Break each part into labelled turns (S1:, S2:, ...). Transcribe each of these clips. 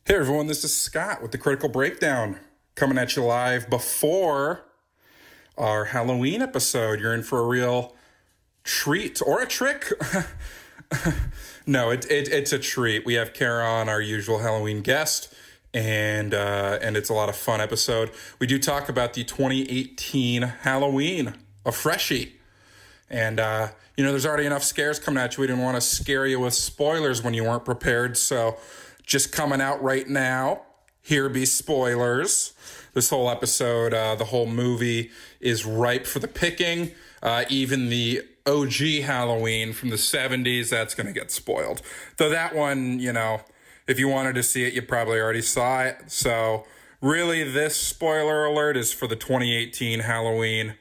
S1: Hey everyone, this is Scott with the Critical Breakdown, coming at you live before our Halloween episode. You're in for a real treat or a trick. No, it's a treat. We have Kara on, our usual Halloween guest, and it's a lot of fun episode. We do talk about the 2018 Halloween, a freshie. And, there's already enough scares coming at you. We didn't want to scare you with spoilers when you weren't prepared. So just coming out right now, here be spoilers. This whole episode, the whole movie is ripe for the picking. Even the OG Halloween from the 70s, that's going to get spoiled. Though that one, if you wanted to see it, you probably already saw it. So really, this spoiler alert is for the 2018 Halloween.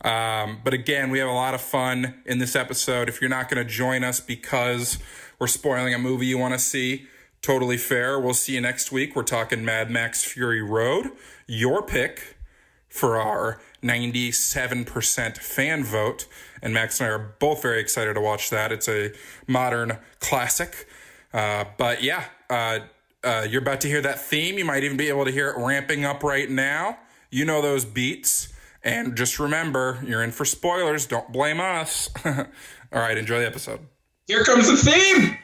S1: But again, we have a lot of fun in this episode. If you're not going to join us because we're spoiling a movie you want to see, totally fair. We'll see you next week. We're talking Mad Max Fury Road, your pick for our 97% fan vote. And Max and I are both very excited to watch that. It's a modern classic. But you're about to hear that theme. You might even be able to hear it ramping up right now. You know those beats. And just remember, you're in for spoilers. Don't blame us. All right, enjoy the episode.
S2: Here comes the theme!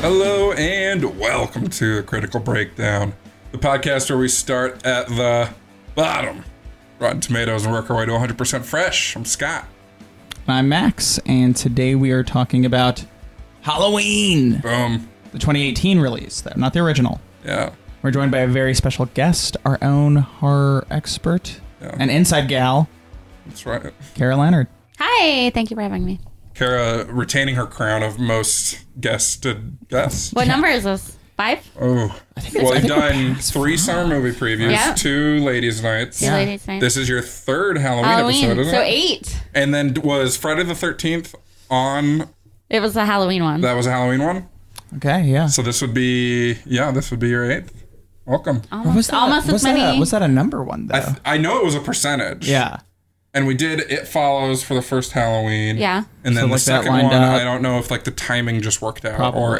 S1: Hello and welcome to the Critical Breakdown, the podcast where we start at the bottom. Rotten Tomatoes and work our way to 100% fresh. I'm Scott.
S3: I'm Max, and today we are talking about Halloween.
S1: Boom.
S3: The 2018 release, though, not the original.
S1: Yeah.
S3: We're joined by a very special guest, our own horror expert, an inside gal.
S1: That's right.
S3: Kara Leonard.
S4: Hi, thank you for having me.
S1: Kara retaining her crown of most guested guest.
S4: What number is this? 5?
S1: Oh, we've done 3 summer movie previews, 2 ladies' nights.
S4: Yeah. Ladies' nights.
S1: This is your 3rd Halloween episode, isn't
S4: so
S1: it?
S4: 8.
S1: And then was Friday the 13th on?
S4: It was a Halloween one.
S1: That was a Halloween one?
S3: Okay, yeah.
S1: So this would be your 8th. Welcome.
S4: Almost as many.
S3: Was that a number one, though?
S1: I know it was a percentage.
S3: Yeah.
S1: And we did It Follows for the first Halloween.
S4: Yeah.
S1: And then
S3: So,
S1: the
S3: that
S1: second
S3: lined
S1: one,
S3: up.
S1: I don't know if the timing just worked out
S3: Probably.
S1: or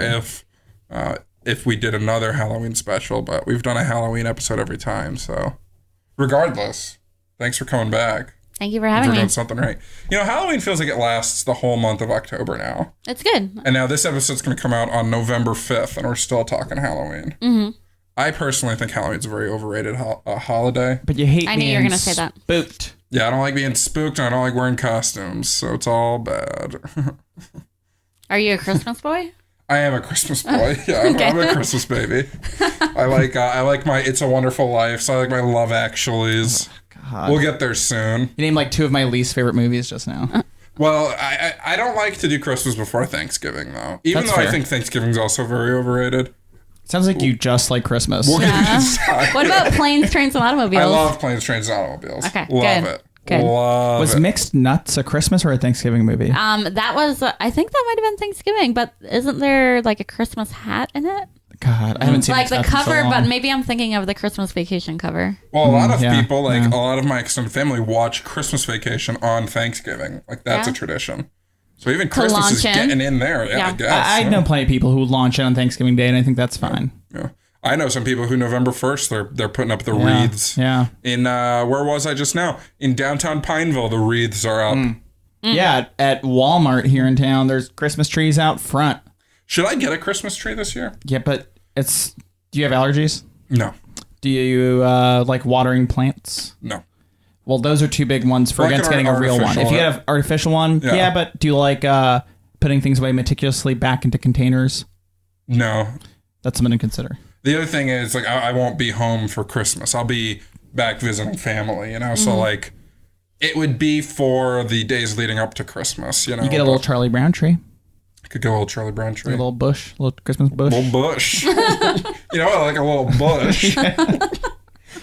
S1: if we did another Halloween special, but we've done a Halloween episode every time. So regardless, thanks for coming back.
S4: Thank you for having
S1: We're
S4: me.
S1: doing something right. Halloween feels like it lasts the whole month of October now.
S4: It's good.
S1: And now this episode's going to come out on November 5th, and we're still talking Halloween. Mm-hmm. I personally think Halloween's a very overrated holiday.
S3: But you hate
S4: I knew you were going to say that.
S3: Spooked.
S1: Yeah, I don't like being spooked, and I don't like wearing costumes, so it's all bad.
S4: Are you a Christmas boy?
S1: I am a Christmas boy. Yeah, I'm a Christmas baby. I like my It's a Wonderful Life, so I like my Love Actuallys.
S3: God.
S1: We'll get there soon.
S3: You named 2 of my least favorite movies just now.
S1: Well, I don't like to do Christmas before Thanksgiving, though. Even
S3: That's
S1: though I
S3: fair.
S1: think Thanksgiving's also very overrated.
S3: Sounds like you just like Christmas.
S1: We'll get inside.
S4: What about planes, trains, and automobiles?
S1: I love Planes, Trains, and Automobiles.
S4: Okay,
S1: Love
S4: good.
S1: it.
S4: Good.
S1: Love
S3: Was
S1: it.
S3: Mixed Nuts a Christmas or a Thanksgiving movie?
S4: That was, I think that might have been Thanksgiving, but isn't there a Christmas hat in it?
S3: God, I haven't seen
S4: Like
S3: Mixed
S4: the
S3: Nuts in so
S4: cover,
S3: long.
S4: but maybe I'm thinking of the Christmas Vacation cover.
S1: Well, a lot of
S3: yeah,
S1: people,
S3: yeah.
S1: a lot of my extended family watch Christmas Vacation on Thanksgiving. That's
S4: Yeah.
S1: a tradition. So even Christmas
S4: launch
S1: is
S4: in.
S1: getting in there. Yeah,
S4: Yeah.
S1: I guess.
S3: I know plenty of people who launch in on Thanksgiving Day, and I think that's fine.
S1: Yeah. I know some people who November 1st, they're putting up the wreaths.
S3: Yeah.
S1: In, where was I just now? In downtown Pineville, the wreaths are up.
S3: Yeah, at Walmart here in town, there's Christmas trees out front.
S1: Should I get a Christmas tree this year?
S3: Yeah, but do you have allergies?
S1: No.
S3: Do you like watering plants?
S1: No.
S3: Well, those are 2 big ones for
S1: Like
S3: against
S1: an
S3: getting a real one.
S1: artificial
S3: If you get an artificial one,
S1: Yeah.
S3: yeah, but do you like putting things away meticulously back into containers?
S1: No.
S3: That's something to consider.
S1: The other thing is, I won't be home for Christmas. I'll be back visiting family, So, it would be for the days leading up to Christmas,
S3: You get a little Charlie Brown tree,
S1: I could go a little Charlie Brown tree.
S3: a little bush, a little Christmas bush.
S1: Little bush. I like a little bush.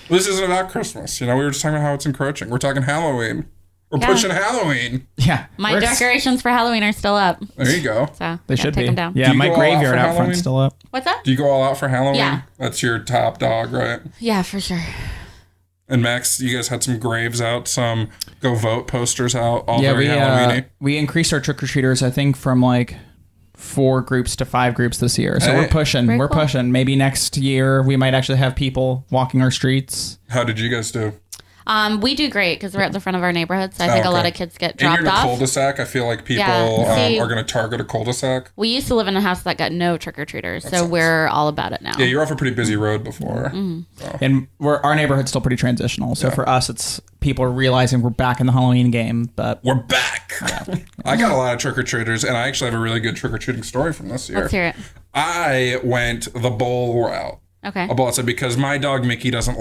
S1: This isn't about Christmas. We were just talking about how it's encroaching. We're talking Halloween. We're pushing Halloween.
S3: Yeah.
S4: My decorations for Halloween are still up.
S1: There you go.
S4: So
S3: They should
S4: take
S3: be.
S4: them down.
S3: Yeah,
S1: Do you
S3: my
S1: go all out
S3: graveyard
S1: for
S3: out
S1: Halloween?
S3: front's still up.
S4: What's that?
S1: Do you go all out for Halloween?
S4: Yeah.
S1: That's your top dog, right?
S4: Yeah, for sure.
S1: And Max, you guys had some graves out, some go vote posters out, all very Halloween-y.
S3: We increased our trick-or-treaters, I think, from like 4 groups to 5 groups this year. So we're pushing. We're pushing. Maybe next year we might actually have people walking our streets.
S1: How did you guys do?
S4: We do great because we're at the front of our neighborhood, so I think a lot of kids get dropped
S1: and you're in
S4: off.
S1: a cul-de-sac. I feel like people are going to target a cul-de-sac.
S4: We used to live in a house that got no trick-or-treaters, so we're all about it now.
S1: Yeah, you're off a pretty busy road before.
S4: Mm-hmm.
S3: And our neighborhood's still pretty transitional. So for us, it's people are realizing we're back in the Halloween game. But
S1: we're back. Yeah. I got a lot of trick-or-treaters, and I actually have a really good trick-or-treating story from this year.
S4: Let's hear it.
S1: I went the bowl route.
S4: Okay.
S1: A bowl, because my dog Mickey doesn't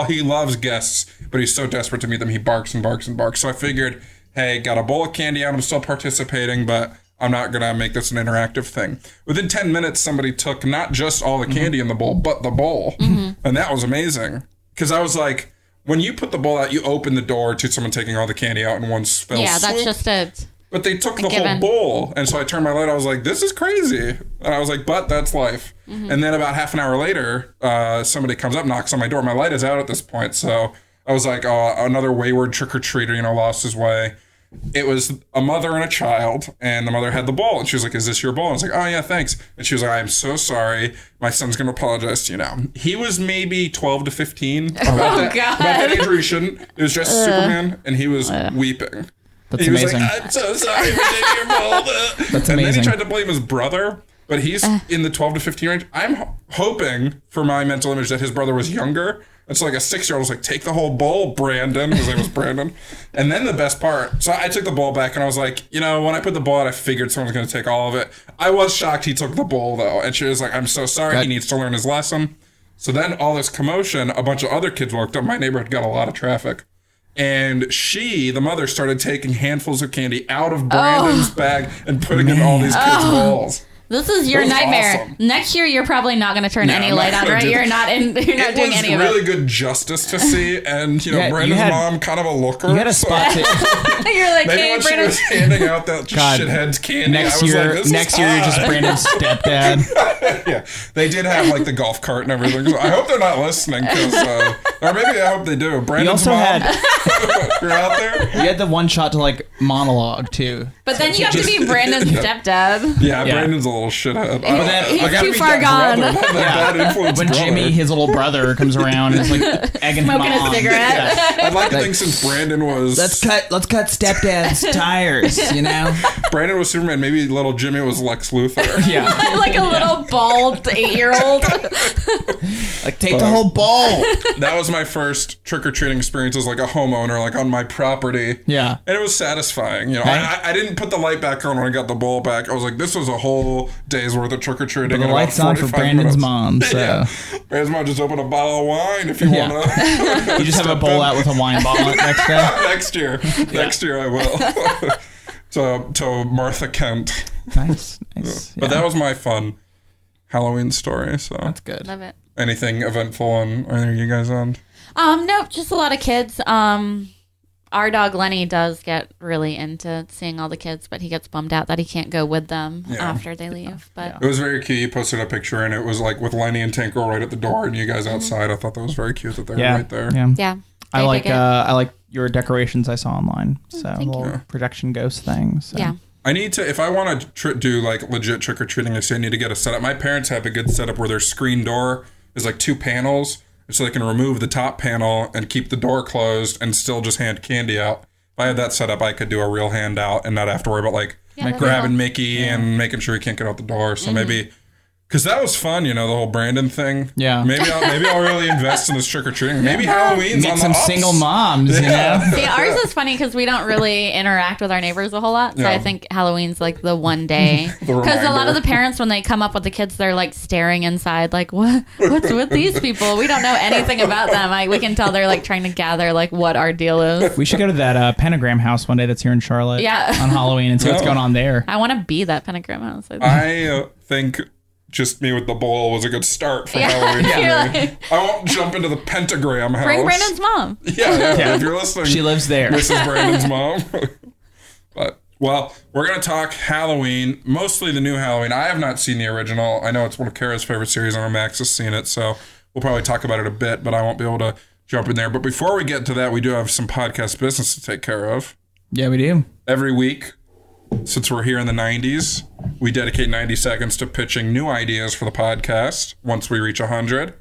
S1: he loves guests, but he's so desperate to meet them, he barks and barks and barks. So I figured, hey, got a bowl of candy out, I'm still participating, but I'm not going to make this an interactive thing. Within 10 minutes, somebody took not just all the candy in the bowl, but the bowl. And that was amazing. Because I was like, when you put the bowl out, you open the door to someone taking all the candy out in one fell swoop.
S4: Yeah, that's just it.
S1: But they took the whole bowl. And so I turned my light. I was like, this is crazy. And I was like, but that's life. And then about half an hour later, somebody comes up, knocks on my door. My light is out at this point. So I was like, oh, another wayward trick-or-treater, lost his way. It was a mother and a child. And the mother had the bowl. And she was like, is this your bowl? And I was like, oh, yeah, thanks. And she was like, I'm so sorry. My son's going to apologize to you now. He was maybe 12 to 15. About that age where he shouldn't. It was just Superman. And he was weeping.
S3: That's
S1: amazing.
S3: He was
S1: like, I'm so sorry for taking your bowl.
S3: That's amazing.
S1: And then he tried to blame his brother, but he's in the 12 to 15 range. I'm hoping for my mental image that his brother was younger. And so like a 6-year-old was like, take the whole bowl, Brandon. His name was Brandon. And then the best part, so I took the bowl back and I was like, when I put the bowl out, I figured someone was going to take all of it. I was shocked he took the bowl though. And she was like, I'm so sorry. He needs to learn his lesson. So then all this commotion, a bunch of other kids walked up. My neighborhood got a lot of traffic. And the mother, started taking handfuls of candy out of Brandon's bag and putting it in all these kids' bowls.
S4: This is your nightmare.
S1: Awesome.
S4: Next year, you're probably not going to turn any light on, right? You're not doing any of it.
S1: It was really good justice to see, and Brandon's mom, kind of a looker.
S3: You had a spot.
S4: You're like,
S1: maybe when she was handing out that shithead's candy,
S3: next year you're just Brandon's stepdad.
S1: Yeah, they did have like the golf cart and everything. So I hope they're not listening, or maybe I hope they do. Brandon's mom, you're out there.
S3: You had the one shot to like monologue too.
S4: But then you have to be Brandon's stepdad.
S1: Yeah, Brandon's a little shithead.
S4: He's too far gone.
S3: When Jimmy, his little brother, comes around and is like egging him on.
S4: Smoking a cigarette.
S1: I'd like to think since Brandon was...
S3: Let's cut stepdad's tires,
S1: Brandon was Superman. Maybe little Jimmy was Lex Luthor.
S3: Yeah.
S4: Like a little bald 8-year-old.
S3: Like, take the whole bowl.
S1: That was my first trick-or-treating experience as like a homeowner, like on my property.
S3: Yeah.
S1: And it was satisfying. I didn't put the light back on when I got the bowl back. I was like, this was a whole day's worth of trick-or-treating.
S3: But the light's on for Brandon's mom, so.
S1: Yeah. Brandon's mom just opened a bottle of wine if you want to.
S3: You just have a bowl out with a wine bottle next year?
S1: Next year I will. to Martha Kent.
S3: Nice.
S1: But that was my fun Halloween story. So
S3: that's good.
S4: Love it.
S1: Anything eventful on either of you guys on?
S4: Nope, just a lot of kids. Our dog Lenny does get really into seeing all the kids, but he gets bummed out that he can't go with them after they leave. But
S1: it was very cute. You posted a picture and it was like with Lenny and Tank Girl right at the door and you guys outside. I thought that was very cute that they were right there.
S4: Yeah.
S3: I like your decorations I saw online. So a little projection ghost thing. So.
S4: Yeah.
S1: I need to, if I want to do like legit trick-or-treating, I say I need to get a setup. My parents have a good setup where their screen door is like 2 panels. So they can remove the top panel and keep the door closed and still just hand candy out. If I had that set up, I could do a real handout and not have to worry about like grabbing Mickey and making sure he can't get out the door. So maybe, because that was fun, the whole Brandon thing.
S3: Yeah.
S1: Maybe I'll really invest in this trick-or-treating. Maybe Halloween's
S3: Get
S1: on
S3: some
S1: the ups.
S3: single moms,
S4: See, ours is funny because we don't really interact with our neighbors a whole lot. So I think Halloween's like the one day. Because a lot of the parents, when they come up with the kids, they're like staring inside like, what's with these people? We don't know anything about them. We can tell they're like trying to gather like what our deal is.
S3: We should go to that Pentagram house one day that's here in Charlotte on Halloween and see what's going on there.
S4: I want to be that Pentagram house.
S1: I think just me with the bowl was a good start for Halloween. I won't jump into the pentagram house.
S4: Bring Brandon's mom.
S1: Yeah, if you're listening.
S3: She lives there.
S1: Mrs. Brandon's mom. But, well, we're going to talk Halloween, mostly the new Halloween. I have not seen the original. I know it's one of Kara's favorite series. I know Max has seen it, so we'll probably talk about it a bit, but I won't be able to jump in there. But before we get to that, we do have some podcast business to take care of.
S3: Yeah, we do.
S1: Every week, since we're here in the 90s, we dedicate 90 seconds to pitching new ideas for the podcast once we reach 100.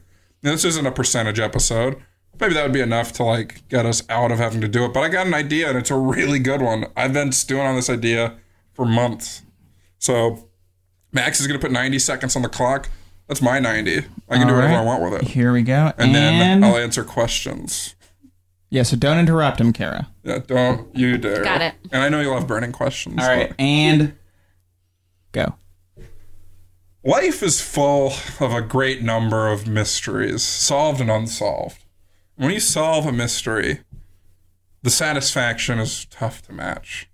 S1: Now, this isn't a percentage episode. Maybe that would be enough to like get us out of having to do it. But I got an idea, and it's a really good one. I've been stewing on this idea for months. So Max is going to put 90 seconds on the clock. That's my 90. I can do whatever I want with it.
S3: Here we go.
S1: And then I'll answer questions.
S3: Yeah, so don't interrupt him, Kara.
S1: Yeah, don't you dare.
S4: Got it.
S1: And I know you'll have burning questions.
S3: All right, and go.
S1: Life is full of a great number of mysteries, solved and unsolved. When you solve a mystery, the satisfaction is tough to match.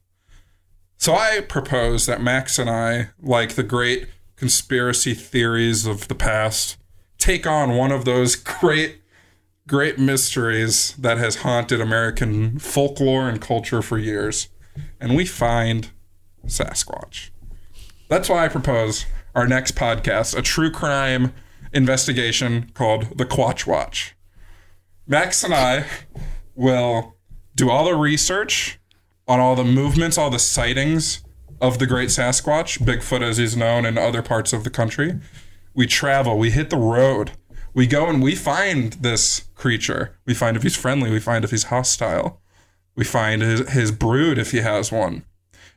S1: So I propose that Max and I, like the great conspiracy theories of the past, take on one of those great mysteries that has haunted American folklore and culture for years. And we find Sasquatch. That's why I propose our next podcast, a true crime investigation called The Quatch Watch. Max and I will do all the research on all the movements, all the sightings of the great Sasquatch, Bigfoot as he's known in other parts of the country. We travel, we hit the road. We go and we find this creature. We find if he's friendly. We find if he's hostile. We find his brood if he has one.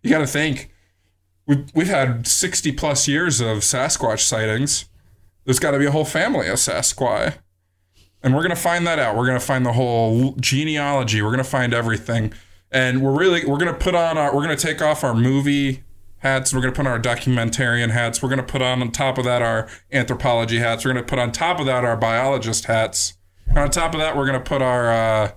S1: You got to think, we've had 60 plus years of Sasquatch sightings. There's got to be a whole family of Sasquatch. And we're going to find that out. We're going to find the whole genealogy. We're going to find everything. And we're going to take off our movie hats. We're going to put on our documentarian hats. We're going to put on top of that our anthropology hats. We're going to put on top of that our biologist hats. And on top of that, we're going to put our,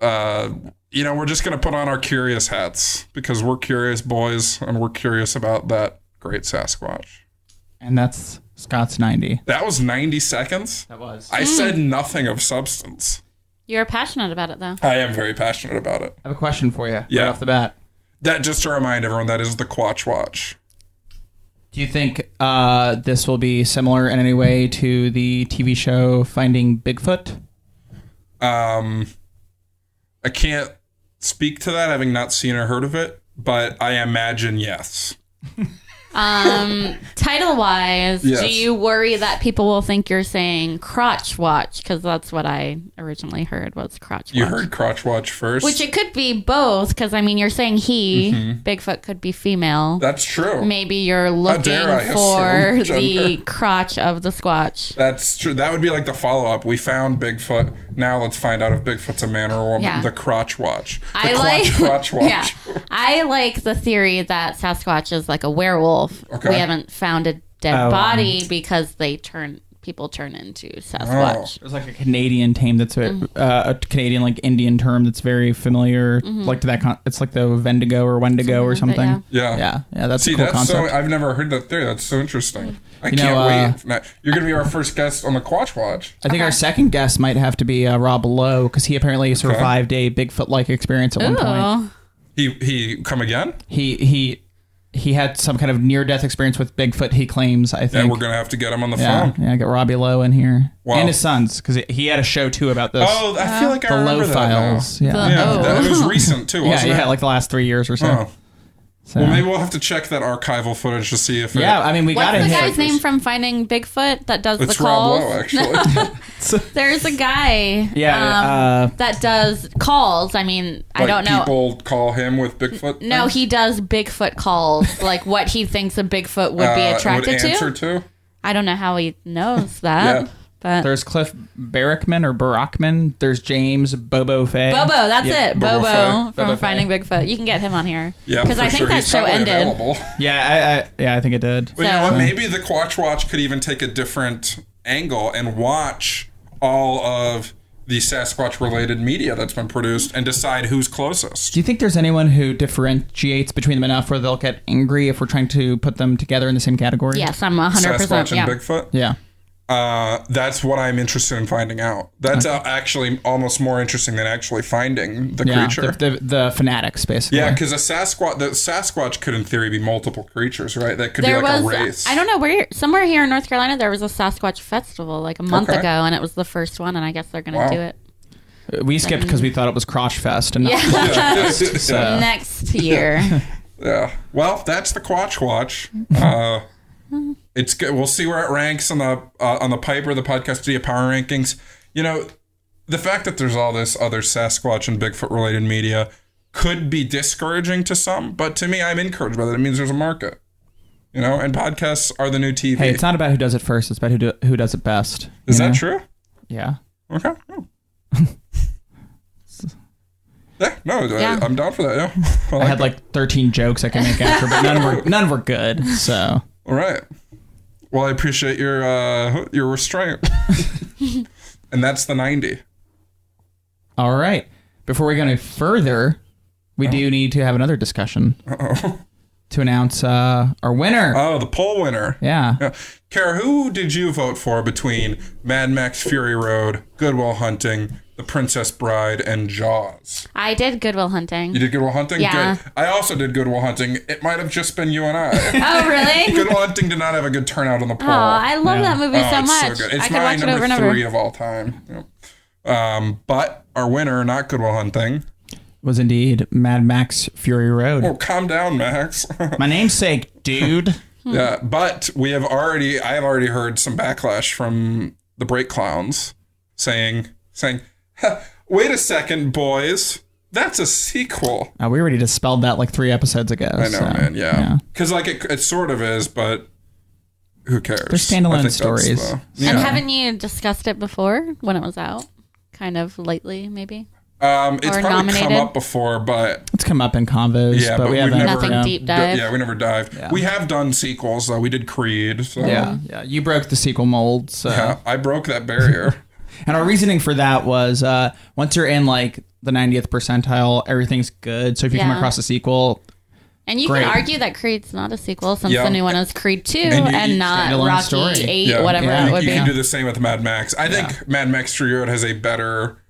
S1: we're just going to put on our curious hats because we're curious boys and we're curious about that great Sasquatch.
S3: And that's Scott's 90.
S1: That was 90 seconds?
S3: That was.
S1: I said nothing of substance.
S4: You're passionate about it, though.
S1: I am very passionate about it.
S3: I have a question for you
S1: right
S3: off the bat.
S1: That, just to remind everyone, that is the Quatch Watch.
S3: Do you think this will be similar in any way to the TV show Finding Bigfoot?
S1: I can't speak to that, having not seen or heard of it, but I imagine yes.
S4: Title wise,
S1: yes.
S4: Do you worry that people will think you're saying crotch watch? Because that's what I originally heard was crotch watch.
S1: You heard crotch watch first?
S4: Which it could be both, because I mean, you're saying he, Bigfoot could be female.
S1: That's true.
S4: Maybe you're looking for the crotch of the Squatch.
S1: That's true. That would be like the follow-up. We found Bigfoot. Now let's find out if Bigfoot's a man or a woman. Yeah. The crotch watch. Crotch watch.
S4: Yeah. I like the theory that Sasquatch is like a werewolf. Okay. We haven't found a dead body because people turn into Sasquatch.
S3: There's like a Canadian term that's a Canadian like Indian term that's very familiar, like to that. It's like the Wendigo or Wendigo or something.
S1: Yeah.
S3: That's a cool concept.
S1: I've never heard that theory. That's so interesting. I can't wait. You're gonna be our first guest on the Quatch Watch.
S3: I think our second guest might have to be Rob Lowe because he apparently survived a Bigfoot-like experience at one point.
S1: He come again?
S3: He had some kind of near-death experience with Bigfoot, he claims, I think.
S1: And we're going to have to get him on the phone.
S3: Yeah, get Robbie Lowe in here. Wow. And his sons, because he had a show, too, about this.
S1: Oh, I feel like I remember
S3: that. The Lowe Files.
S1: It was recent, too, wasn't it?
S3: Yeah, like the last 3 years or so.
S1: Oh. So. Well, maybe we'll have to check that archival footage to see if
S3: we got it.
S4: What's the guy's name from Finding Bigfoot that does the calls?
S1: It's Rob Lowe, actually.
S4: There's a guy that does calls. I mean, I don't know.
S1: People call him with Bigfoot?
S4: No, he does Bigfoot calls, like what he thinks a Bigfoot would be attracted
S1: to.
S4: I don't know how he knows that. But
S3: there's Cliff Barackman. There's James Bobo Fay.
S4: Bobo, that's it. Bobo from Finding Bigfoot. You can get him on here. Yeah, because I think that show ended.
S1: Available.
S3: Yeah, I think it did.
S1: Well, you know what? Maybe the Quatch Watch could even take a different angle and watch all of the Sasquatch-related media that's been produced and decide who's closest.
S3: Do you think there's anyone who differentiates between them enough where they'll get angry if we're trying to put them together in the same category?
S4: Yes, I'm 100%.
S1: Sasquatch and Bigfoot?
S3: Yeah.
S1: That's what I'm interested in finding out. That's actually almost more interesting than actually finding the creature.
S3: The fanatics, basically.
S1: Yeah, because the Sasquatch could, in theory, be multiple creatures, right? That could be like a race.
S4: I don't know, somewhere here in North Carolina, there was a Sasquatch festival like a month ago, and it was the first one, and I guess they're going to do it.
S3: We skipped because we thought it was Crotch Fest and not Crotch Fest. So.
S4: Next year.
S1: Yeah. Well, that's the Quatch Watch. It's good. We'll see where it ranks on the Piper, the Podcasteria Power Rankings. You know, the fact that there's all this other Sasquatch and Bigfoot related media could be discouraging to some, but to me, I'm encouraged by that. It means there's a market. You know, and podcasts are the new TV.
S3: Hey, it's not about who does it first. It's about who does it best.
S1: Is that true?
S3: Yeah.
S1: Okay. Oh. I'm down for that. Yeah.
S3: I had like 13 jokes I could make after, but none were good. So.
S1: All right. Well, I appreciate your restraint. And that's the 90.
S3: All right. Before we go any further, we do need to have another discussion. To announce our winner.
S1: Oh, the poll winner.
S3: Yeah.
S1: Kara, who did you vote for between Mad Max Fury Road, Good Will Hunting, The Princess Bride, and Jaws?
S4: I did Good Will Hunting.
S1: You did Good Will Hunting?
S4: Yeah.
S1: Good. I also did Good Will Hunting. It might have just been you and I.
S4: Oh, really?
S1: Good Will Hunting did not have a good turnout on the poll.
S4: Oh, I love that movie so much.
S1: So good. It's
S4: I could
S1: my
S4: watch it over and
S1: number
S4: over.
S1: 3 of all time. Yep. But our winner, not Good Will Hunting,
S3: was indeed Mad Max Fury Road.
S1: Oh, calm down, Max.
S3: My namesake, dude.
S1: Yeah, but I have already heard some backlash from the Break Clowns saying, wait a second, boys, that's a sequel.
S3: We already dispelled that like 3 episodes ago.
S1: I know, man. Yeah, because like it sort of is, but who cares?
S3: They're standalone stories.
S4: And haven't you discussed it before when it was out? Kind of lately, maybe.
S1: It's
S4: or
S1: probably
S4: nominated?
S1: come up before, but
S3: it's come up in convos.
S1: Yeah, but
S3: we
S1: we've
S3: haven't
S1: never
S4: nothing deep dive.
S1: Yeah, we never dived. Yeah. We have done sequels though. We did Creed. So.
S3: Yeah. You broke the sequel mold. So.
S1: Yeah, I broke that barrier.
S3: And our reasoning for that was once you're in like the 90th percentile, everything's good. So if you come across a sequel.
S4: And you can argue that Creed's not a sequel since the new one is Creed 2 and not Rocky
S3: story.
S4: 8, whatever it would be.
S1: You can do the same with Mad Max. I think Mad Max Fury Road has a better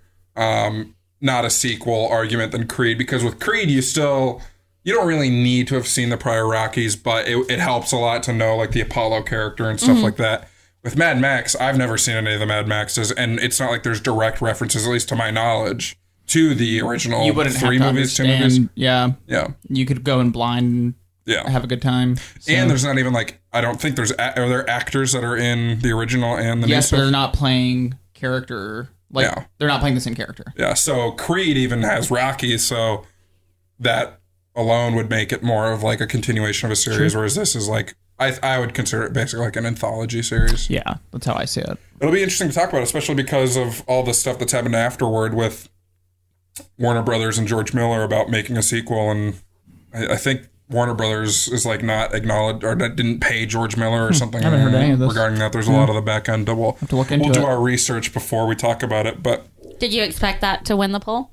S1: not a sequel argument than Creed, because with Creed you don't really need to have seen the prior Rockies, but it helps a lot to know like the Apollo character and stuff like that. With Mad Max, I've never seen any of the Mad Maxes, and it's not like there's direct references, at least to my knowledge, to the original
S3: you wouldn't
S1: 3
S3: have to
S1: movies, 2
S3: understand.
S1: movies.
S3: Yeah. You could go in blind and have a good time. So.
S1: And there's not even like, I don't think are there actors that are in the original and the new stuff?
S3: Yes, they're not playing character. They're not playing the same character.
S1: Yeah, so Creed even has Rocky, so that alone would make it more of like a continuation of a series, whereas this is like, I would consider it basically like an anthology series.
S3: Yeah, that's how I see it.
S1: It'll be interesting to talk about, especially because of all the stuff that's happened afterward with Warner Brothers and George Miller about making a sequel, and I think Warner Brothers is like not acknowledged or didn't pay George Miller or something.
S3: I haven't heard any of this
S1: regarding that. There's a lot of the back end that we'll do our research before we talk about it. But
S4: did you expect that to win the poll?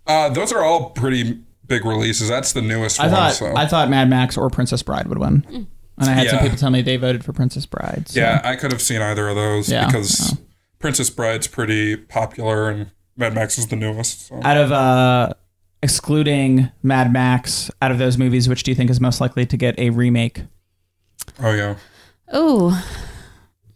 S1: Those are all pretty big releases. That's the newest one.
S3: I thought Mad Max or Princess Bride would win. And I had some people tell me they voted for Princess Bride. So.
S1: Yeah, I could have seen either of those because Princess Bride's pretty popular and Mad Max is the newest. So.
S3: Out of excluding Mad Max, out of those movies, which do you think is most likely to get a remake?
S1: Oh, yeah.
S4: Oh,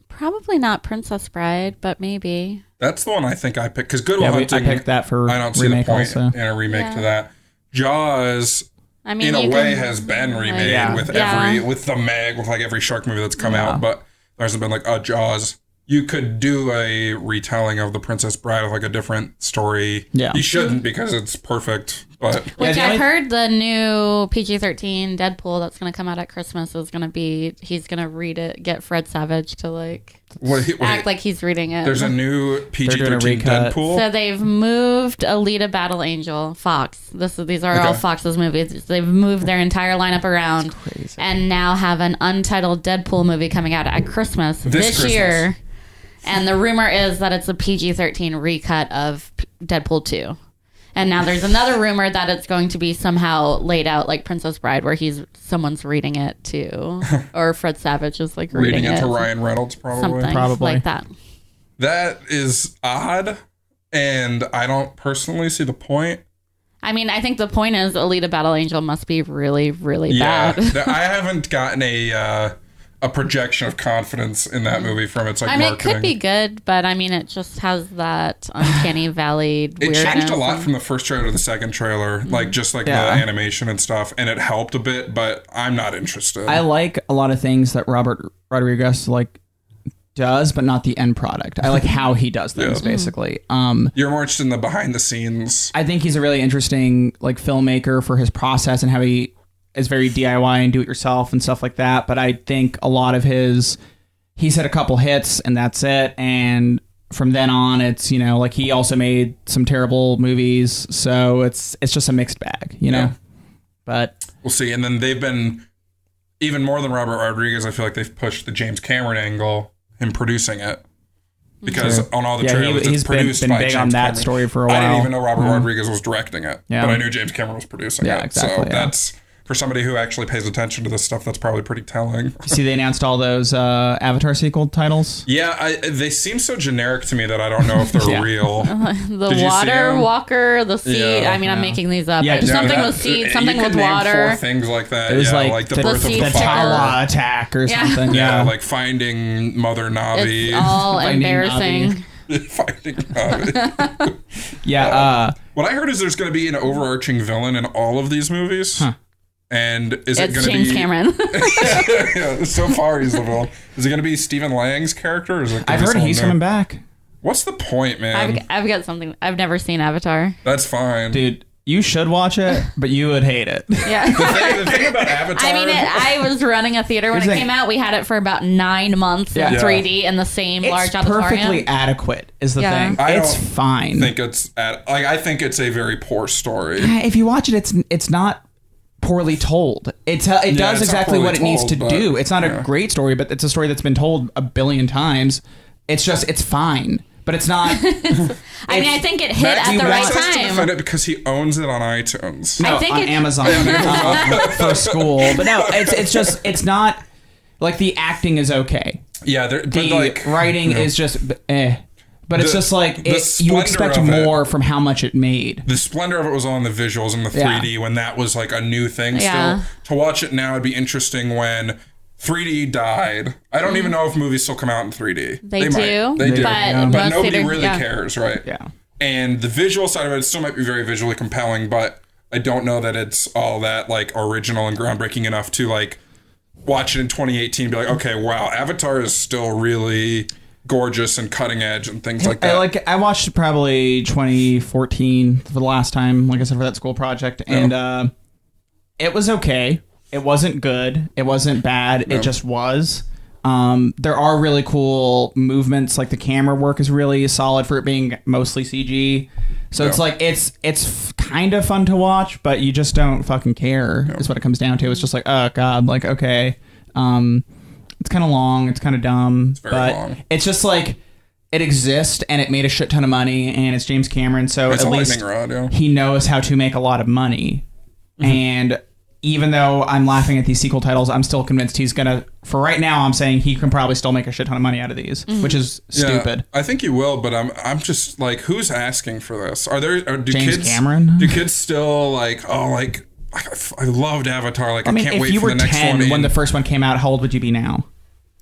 S4: probably not Princess Bride, but maybe.
S1: That's the one I think I picked. Because Good Will Hunting,
S3: I picked that for
S1: I don't see the point in a remake to that. Jaws, in a way, has been remade with the Meg, with like every shark movie that's come out, but there hasn't been like Jaws. You could do a retelling of The Princess Bride with like a different story. Yeah. You shouldn't because it's perfect. But
S4: Which I've heard the new PG-13 Deadpool that's going to come out at Christmas is going to be, he's going to read it, get Fred Savage to like act like he's reading it.
S1: There's a new PG-13 Deadpool.
S4: So they've moved Alita Battle Angel, Fox. These are all Fox's movies. They've moved their entire lineup around and now have an untitled Deadpool movie coming out at Christmas this year. And the rumor is that it's a PG-13 recut of Deadpool 2. And now there's another rumor that it's going to be somehow laid out like Princess Bride, where someone's reading it too, or Fred Savage is like reading it
S1: to Ryan Reynolds, probably
S4: like that.
S1: That is odd, and I don't personally see the point.
S4: I mean, I think the point is Alita Battle Angel must be really, really bad.
S1: I haven't gotten a projection of confidence in that movie from its marketing.
S4: It could be good, but I mean, it just has that uncanny valley weirdness.
S1: It changed a lot from the first trailer to the second trailer, the animation and stuff, and it helped a bit, but I'm not interested.
S3: I like a lot of things that Robert Rodriguez does, but not the end product. I like how he does things, basically.
S1: You're more interested in the behind the scenes.
S3: I think he's a really interesting filmmaker for his process and how he is very DIY and do it yourself and stuff like that. But I think a lot of he's hit a couple hits and that's it. And from then on, it's, he also made some terrible movies. So it's just a mixed bag, know? But
S1: we'll see. And then they've been, even more than Robert Rodriguez, I feel like they've pushed the James Cameron angle, him producing it. Because on all the trailers, it's produced by James Cameron. He's been big on that
S3: story for a while.
S1: I didn't even know Robert Rodriguez was directing it. Yeah. But I knew James Cameron was producing it.
S3: Exactly,
S1: so that's... For somebody who actually pays attention to this stuff, that's probably pretty telling.
S3: You see, they announced all those Avatar sequel titles.
S1: Yeah, they seem so generic to me that I don't know if they're real.
S4: The water walker, the seed. Yeah. I mean, I'm making these up. Yeah, something with seed, something with water.
S1: Name 4 things like that.
S3: It was
S1: like the birth of the
S3: Tawa attack or something.
S1: Yeah, like finding Mother Navi.
S4: It's all embarrassing.
S1: Finding Navi. What I heard is there's going to be an overarching villain in all of these movies. Huh. And is it going to be
S4: James Cameron?
S1: So far he's the villain. Is it going to be Stephen Lang's character? Or is it
S3: I've heard he's coming back.
S1: What's the point, man?
S4: I've got something. I've never seen Avatar.
S1: That's fine,
S3: dude. You should watch it, but you would hate it.
S4: Yeah.
S1: The thing about Avatar...
S4: I mean, I was running a theater when it came out. We had it for about 9 months in 3D in the same large auditorium.
S3: It's perfectly adequate, is the thing. It's fine.
S1: I think it's a very poor story.
S3: If you watch it, it's not poorly told. It does exactly what it needs to do. It's not a great story, but it's a story that's been told a billion times. It's fine. But it's not...
S4: I think it hit at the right time.
S1: To defend it because he owns it on iTunes.
S3: No, on Amazon for school. But no, it's not... the acting is okay.
S1: Yeah,
S3: the writing is just... But it's just you expect more from how much it made.
S1: The splendor of it was on the visuals and the 3D when that was a new thing still. To watch it now would be interesting when 3D died. I don't even know if movies still come out in 3D.
S4: They do.
S1: They do. But nobody really cares, right?
S3: Yeah.
S1: And the visual side of it still might be very visually compelling, but I don't know that it's all that original and groundbreaking enough to watch it in 2018 and be okay, wow, Avatar is still really... gorgeous and cutting edge and things like that.
S3: I watched probably 2014 for the last time, like I said, for that school project, and it was okay. It wasn't good. It wasn't bad. It just was. There are really cool movements. The camera work is really solid for it being mostly CG. So it's kind of fun to watch, but you just don't fucking care. Is what it comes down to. It's just oh god, okay. It's kind of long. It's kind of dumb.
S1: It's very long.
S3: It's just it exists and it made a shit ton of money and it's James Cameron, so at least he knows how to make a lot of money. Mm-hmm. And even though I'm laughing at these sequel titles, I'm still convinced he's gonna. For right now, I'm saying he can probably still make a shit ton of money out of these, which is stupid.
S1: I think he will, but I'm just who's asking for this? Do
S3: James Cameron?
S1: Do kids still I loved Avatar. I can't wait for the next one.
S3: If you were 10 when the first one came out, how old would you be now?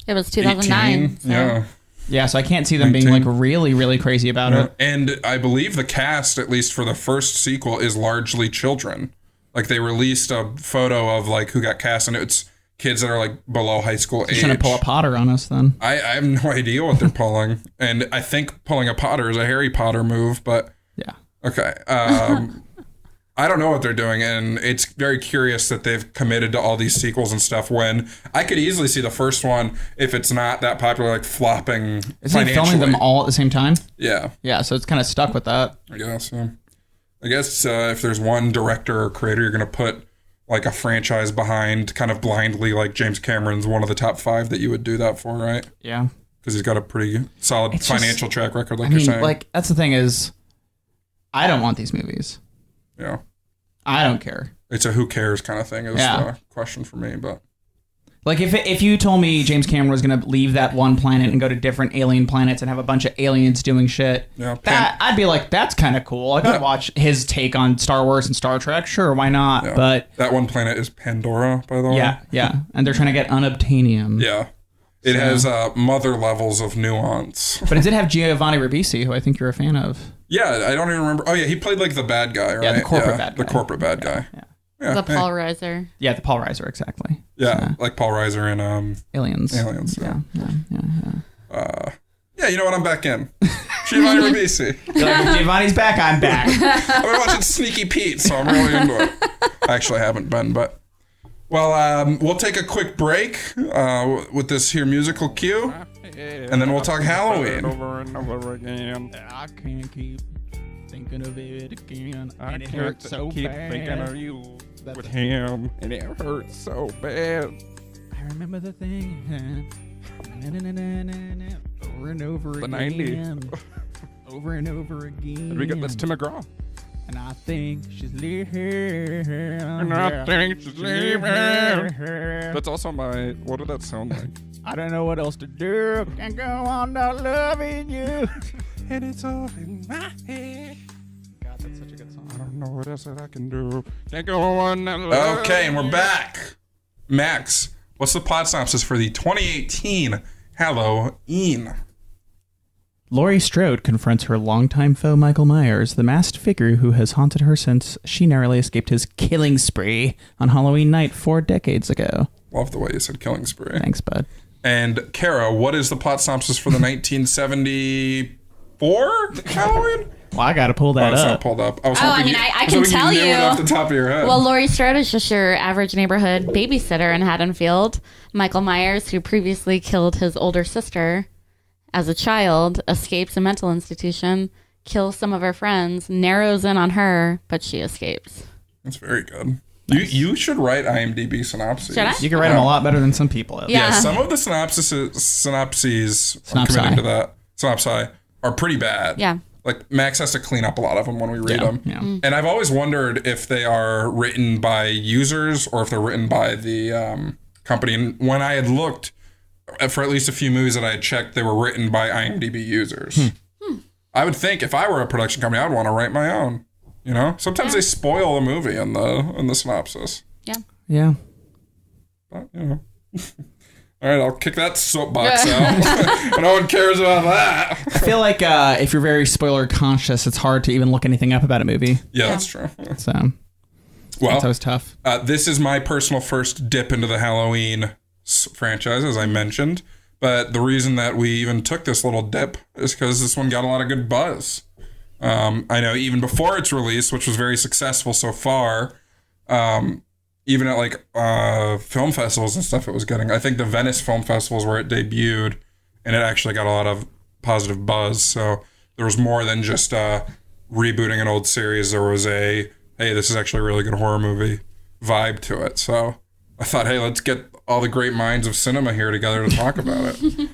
S4: It was 2009.
S1: So.
S3: Yeah, so I can't see them 19. Being really, really crazy about it.
S1: And I believe the cast, at least for the first sequel, is largely children. They released a photo of who got cast, and it's kids that are below high school age.
S3: They're trying to pull a Potter on us then.
S1: I have no idea what they're pulling. And I think pulling a Potter is a Harry Potter move, but...
S3: Yeah.
S1: Okay. I don't know what they're doing, and it's very curious that they've committed to all these sequels and stuff when I could easily see the first one, if it's not that popular, flopping
S3: Isn't he filming them all at the same time?
S1: Yeah.
S3: Yeah, so it's kind of stuck with that.
S1: I guess, yeah. I guess if there's one director or creator you're going to put a franchise behind kind of blindly, James Cameron's one of the top 5 that you would do that for, right?
S3: Yeah.
S1: Because he's got a pretty solid financial track record, you're saying.
S3: That's the thing is... I don't want these movies.
S1: Yeah.
S3: I don't care.
S1: It's a who cares kind of thing is the question for me, but...
S3: Like, if you told me James Cameron was going to leave that one planet and go to different alien planets and have a bunch of aliens doing shit, I'd be like, that's kind of cool. I'd watch his take on Star Wars and Star Trek. Sure, why not?
S1: Yeah.
S3: But
S1: that one planet is Pandora, by the way.
S3: Yeah. And they're trying to get unobtainium.
S1: Yeah. It has mother levels of nuance.
S3: But it did have Giovanni Ribisi, who I think you're a fan of.
S1: Yeah, I don't even remember. Oh, yeah, he played like the bad guy, right?
S3: Yeah, the corporate bad guy.
S1: The corporate bad guy.
S3: Yeah.
S1: Yeah,
S4: the Paul Reiser.
S3: Yeah, the Paul Reiser, exactly.
S1: Yeah, like Paul Reiser in
S3: Aliens.
S1: Yeah.
S3: Yeah,
S1: you know what? I'm back in. Giovanni Ribisi.
S3: Giovanni's back, I'm back.
S1: I've been watching Sneaky Pete, so I'm really into it. I actually haven't been, but... Well, we'll take a quick break with this here musical cue, and then we'll talk Halloween.
S5: Over and over again.
S3: I can't keep thinking of it again,
S5: I
S3: and it
S5: can't
S3: hurts so
S5: keep
S3: bad.
S5: thinking of you with him, and it hurts so bad.
S3: I remember the thing over and over
S5: The
S3: again.
S5: 90s.
S3: Over and over again.
S5: And we got this Tim McGraw.
S3: And I think she's leaving.
S5: And I think she's leaving. That's also my... What did that sound like?
S3: I don't know what else to do. Can't go on not loving you.
S5: And it's all in my head.
S3: God, that's such a good song.
S5: I don't know what else that I can do. Can't go on not loving
S1: Okay, and we're back. Max, what's the plot synopsis for the 2018 Halloween?
S3: Laurie Strode confronts her longtime foe Michael Myers, the masked figure who has haunted her since she narrowly escaped his killing spree on Halloween night 4 decades ago.
S1: Love the way you said killing spree.
S3: Thanks, bud.
S1: And Kara, what is the plot synopsis for the 1974 Halloween?
S3: Well, I got to pull that
S1: It's
S3: up.
S1: not pulled up. I
S4: can tell
S1: knew
S4: you.
S1: it off the top of your head.
S4: Well, Laurie Strode is just your average neighborhood babysitter in Haddonfield. Michael Myers, who previously killed his older sister as a child, escapes a mental institution, kills some of her friends, narrows in on her, but she escapes.
S1: That's very good. Nice. You should write IMDb synopses.
S4: Should I?
S3: You can write them a lot better than some people.
S1: Yeah, some of the synopses I'm committing to that. Synopsi are pretty bad.
S4: Yeah.
S1: Like, Max has to clean up a lot of them when we read them.
S3: Yeah.
S1: And I've always wondered if they are written by users or if they're written by the company. And when I had looked for at least a few movies that I had checked, they were written by IMDb users. I would think if I were a production company, I'd want to write my own. You know? Sometimes they spoil a movie in the synopsis.
S4: Yeah.
S3: Yeah.
S1: But, you know. All right, I'll kick that soapbox out. No one cares about that.
S3: I feel like if you're very spoiler conscious, it's hard to even look anything up about a movie.
S1: Yeah, that's true.
S3: So,
S1: well,
S3: that's always tough.
S1: This is my personal first dip into the Halloween franchise, as I mentioned. But the reason that we even took this little dip is because this one got a lot of good buzz. I know even before its release, which was very successful so far, even at like film festivals and stuff it was getting. I think the Venice Film Festival is where it debuted, and it actually got a lot of positive buzz. So there was more than just rebooting an old series. There was a, hey, this is actually a really good horror movie vibe to it. So I thought, hey, let's get all the great minds of cinema here together to talk about it.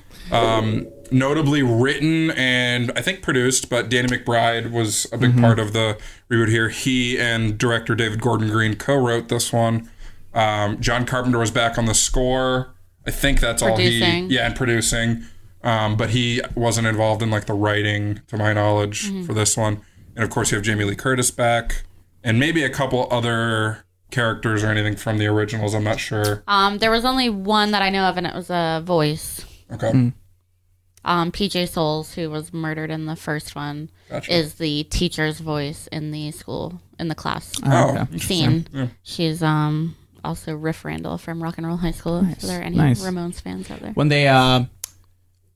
S1: Notably written and I think produced, but Danny McBride was a big part of the reboot here. He and director David Gordon Green co-wrote this one. John Carpenter was back on the score. I think that's
S4: producing.
S1: all he... Yeah, and producing. But he wasn't involved in like the writing, to my knowledge, for this one. And of course you have Jamie Lee Curtis back. And maybe a couple other characters or anything from the originals. I'm not sure.
S4: There was only one that I know of, and it was a voice.
S1: Okay.
S4: PJ Souls, who was murdered in the first one, is the teacher's voice in the school, in the class scene. Yeah. She's also Riff Randall from Rock and Roll High School. Nice. If there are any Ramones fans out there.
S3: When they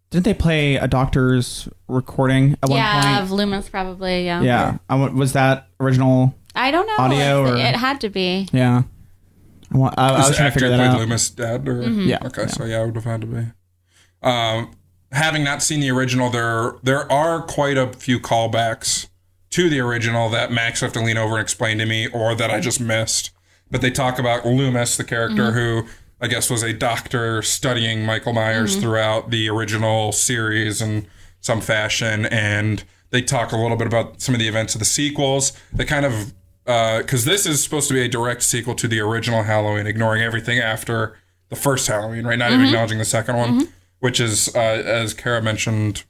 S3: didn't they play a doctor's recording at one point?
S4: Yeah, of Loomis probably. Yeah.
S3: Yeah. Was that original?
S4: I don't know.
S3: Audio
S4: it had to be.
S3: Yeah. I was trying to figure that out.
S1: Loomis' dad? Or?
S3: Yeah.
S1: Okay, so yeah, it would have had to be. Having not seen the original, there are quite a few callbacks to the original that Max have to lean over and explain to me, or that I just missed. But they talk about Loomis, the character who I guess was a doctor studying Michael Myers throughout the original series in some fashion, and They talk a little bit about some of the events of the sequels. They kind of, because this is supposed to be a direct sequel to the original Halloween, ignoring everything after the first Halloween, right? Not even acknowledging the second one, which is, as Kara mentioned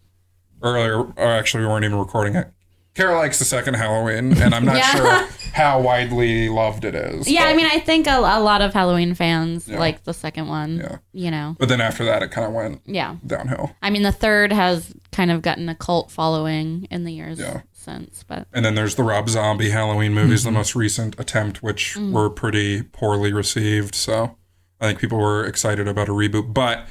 S1: earlier, or actually we weren't even recording it. Kara likes the second Halloween, and I'm not sure how widely loved it is.
S4: Yeah, I mean, I think a lot of Halloween fans like the second one, you know.
S1: But then after that, it kind of went downhill.
S4: I mean, the third has kind of gotten a cult following in the years since.
S1: And then there's the Rob Zombie Halloween movies, the most recent attempt, which were pretty poorly received. So I think people were excited about a reboot. But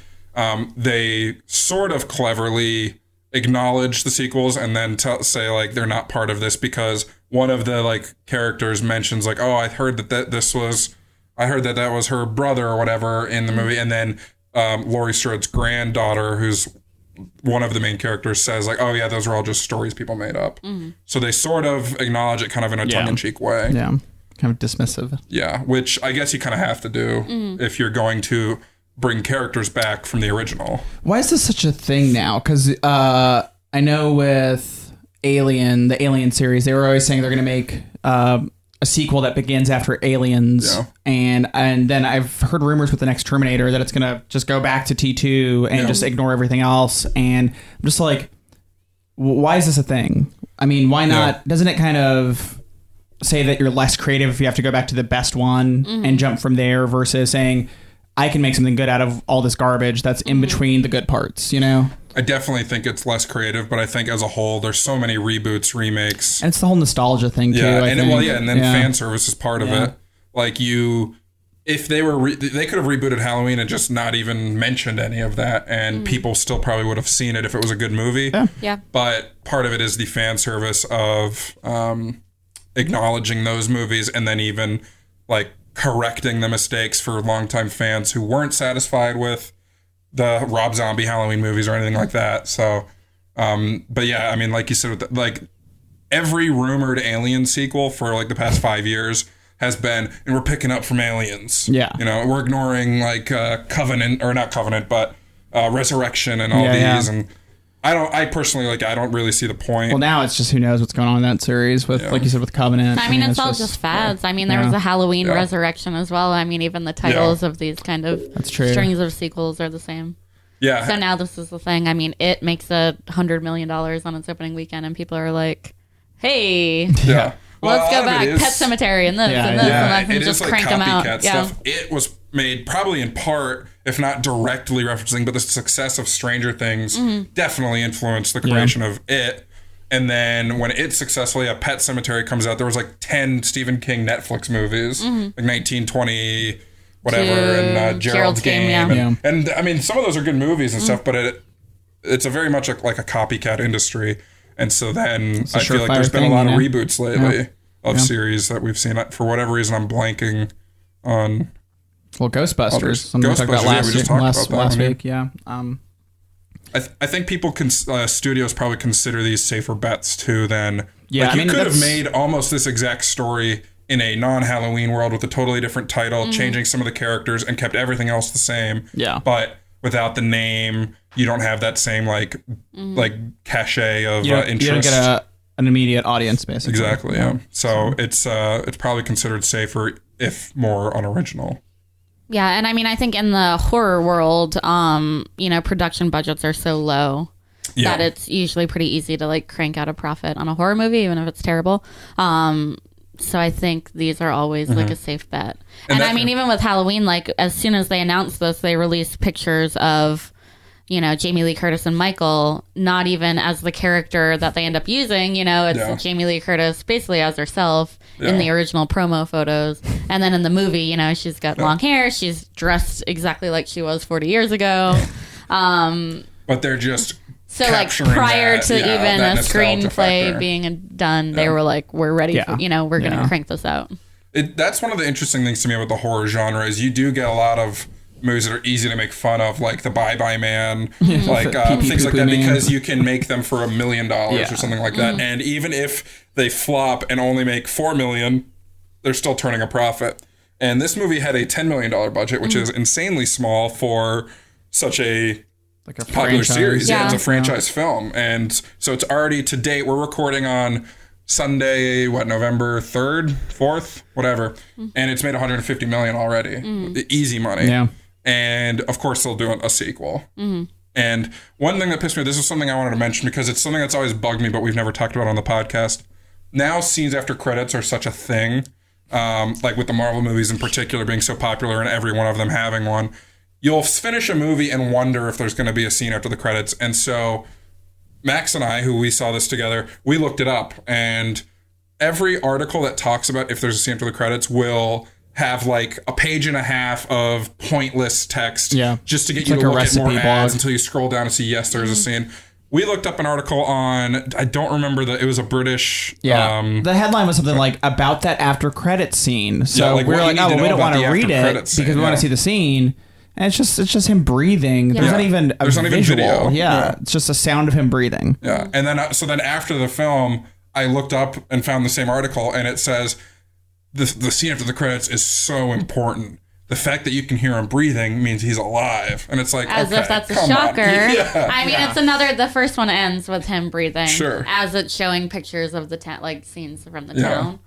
S1: they sort of cleverly acknowledge the sequels and then say like they're not part of this because one of the like characters mentions like, oh, I heard that was her brother or whatever in the movie, and then Laurie Strode's granddaughter, who's one of the main characters, says like, oh yeah, those are all just stories people made up. So they sort of acknowledge it kind of in a tongue-in-cheek way.
S3: Yeah, kind of dismissive.
S1: Yeah, which I guess you kind of have to do if you're going to bring characters back from the original.
S3: Why is this such a thing now? Because I know with Alien, the Alien series, they were always saying they're going to make a sequel that begins after Aliens, and then I've heard rumors with the next Terminator that it's going to just go back to T2 and just ignore everything else. And I'm just like, why is this a thing? I mean, why not? Doesn't it kind of say that you're less creative if you have to go back to the best one and jump from there versus saying, I can make something good out of all this garbage that's in between the good parts, you know?
S1: I definitely think it's less creative, but I think as a whole, there's so many reboots, remakes.
S3: And it's the whole nostalgia thing, too.
S1: And then fan service is part of it. Like if they could have rebooted Halloween and just not even mentioned any of that, and people still probably would have seen it if it was a good movie.
S4: Yeah.
S1: But part of it is the fan service of acknowledging those movies and then even like correcting the mistakes for longtime fans who weren't satisfied with the Rob Zombie Halloween movies or anything like that. So, but yeah, I mean, like you said, like every rumored Alien sequel for like the past 5 years has been, and we're picking up from Aliens. Yeah. You know, we're ignoring like Covenant, or not Covenant, but Resurrection and all these. And I personally, like, I don't really see the point.
S3: Well, now it's just who knows what's going on in that series with, like you said, with Covenant.
S4: I mean, it's all just fads. I mean, there was a Halloween Resurrection as well. I mean, even the titles of these kind of strings of sequels are the same.
S1: Yeah.
S4: So now this is the thing. I mean, it makes $100 million on its opening weekend, and people are like, hey.
S1: Yeah.
S4: Let's go back. Pet Cemetery and this and this and that, and just crank them out.
S1: Stuff. It was made probably in part, if not directly referencing, but the success of Stranger Things definitely influenced the creation of it. And then when it's successfully, a Pet Cemetery comes out, there was like 10 Stephen King Netflix movies, like 1920, whatever, and Gerald's Game. And I mean, some of those are good movies and stuff, but it's a very much like a copycat industry. And so then I feel like there's been a lot of reboots lately of series that we've seen. For whatever reason, I'm blanking on.
S3: Well, Ghostbusters. Something we talked about last week. Yeah.
S1: I think people studios probably consider these safer bets too. Than
S3: you
S1: could have made almost this exact story in a non-Halloween world with a totally different title, changing some of the characters and kept everything else the same. Yeah. But without the name, you don't have that same like cachet of interest.
S3: You don't get an immediate audience, basically.
S1: Exactly. Yeah. So it's probably considered safer if more unoriginal.
S4: Yeah, and I mean, I think in the horror world, production budgets are so low that it's usually pretty easy to like crank out a profit on a horror movie, even if it's terrible. So I think these are always like a safe bet. And I mean, even with Halloween, like as soon as they announced this, they released pictures of, Jamie Lee Curtis and Michael, not even as the character that they end up using. It's Jamie Lee Curtis basically as herself in the original promo photos. And then in the movie, she's got long hair. She's dressed exactly like she was 40 years ago.
S1: But they're just
S4: so like prior to even a screenplay being done, they were like, we're ready for, we're going to crank this out.
S1: That's one of the interesting things to me about the horror genre is you do get a lot of movies that are easy to make fun of, like the Bye Bye Man, like things like that, because you can make them for $1 million or something like that. And even if they flop and only make $4 million, they're still turning a profit. And this movie had a $10 million budget, which is insanely small for such a
S3: like a
S1: popular
S3: franchise.
S1: series. Yeah,
S4: Yeah.
S1: it's a franchise film. And so it's already to date. We're recording on Sunday, November 3rd, 4th, whatever. And it's made $150 million already. Easy money.
S3: Yeah.
S1: And of course they'll do a sequel. And one thing that pissed me, this is something I wanted to mention because it's something that's always bugged me, but we've never talked about on the podcast. Now scenes after credits are such a thing. Like with the Marvel movies in particular being so popular and every one of them having one. You'll finish a movie and wonder if there's going to be a scene after the credits. And so Max and I, who we saw this together, we looked it up, and every article that talks about if there's a scene after the credits will have like a page and a half of pointless text just to get you
S3: like
S1: to
S3: a
S1: look at more
S3: recipe
S1: ads
S3: blog.
S1: until you scroll down and see, yes, there's a scene. We looked up an article on, I don't remember it was a British.
S3: The headline was something like about that after credit scene. So
S1: like,
S3: we were
S1: what
S3: like,
S1: you need to
S3: we
S1: know
S3: don't
S1: about
S3: want
S1: the
S3: to read
S1: after
S3: it
S1: credit scene,
S3: because we want to see the scene. And it's just him breathing. There's not even a
S1: There's not even
S3: visual.
S1: video.
S3: Yeah, it's just the sound of him breathing.
S1: Yeah, and then then after the film, I looked up and found the same article, and it says the scene after the credits is so important. The fact that you can hear him breathing means he's alive, and it's like
S4: As
S1: okay,
S4: if that's a
S1: come
S4: shocker.
S1: on. Yeah.
S4: I mean, it's the first one ends with him breathing.
S1: Sure.
S4: As it's showing pictures of the town, like scenes from the town.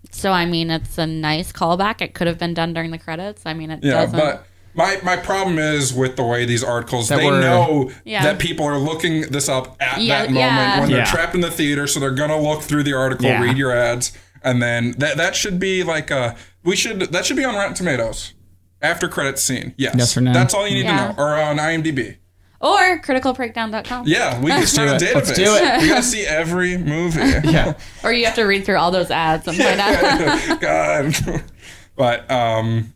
S4: So, I mean, it's a nice callback. It could have been done during the credits. I mean, it doesn't.
S1: But my problem is with the way these articles,
S3: That
S1: they
S3: we're-
S1: know
S4: Yeah.
S1: that people are looking this up at
S4: Yeah,
S1: that moment
S4: yeah.
S1: when they're
S3: Yeah.
S1: trapped in the theater, so they're going to look through the article,
S3: Yeah.
S1: read your ads, and then that should be like that should be on Rotten Tomatoes. After credits scene. Yes
S3: or no?
S1: That's all you need
S4: Yeah.
S1: to know. Or on IMDb.
S4: Or criticalbreakdown.com.
S1: Yeah, we can start a database.
S3: Let's do it.
S1: We gotta see every movie.
S3: Yeah.
S4: Or you have to read through all those ads and find out.
S1: God. But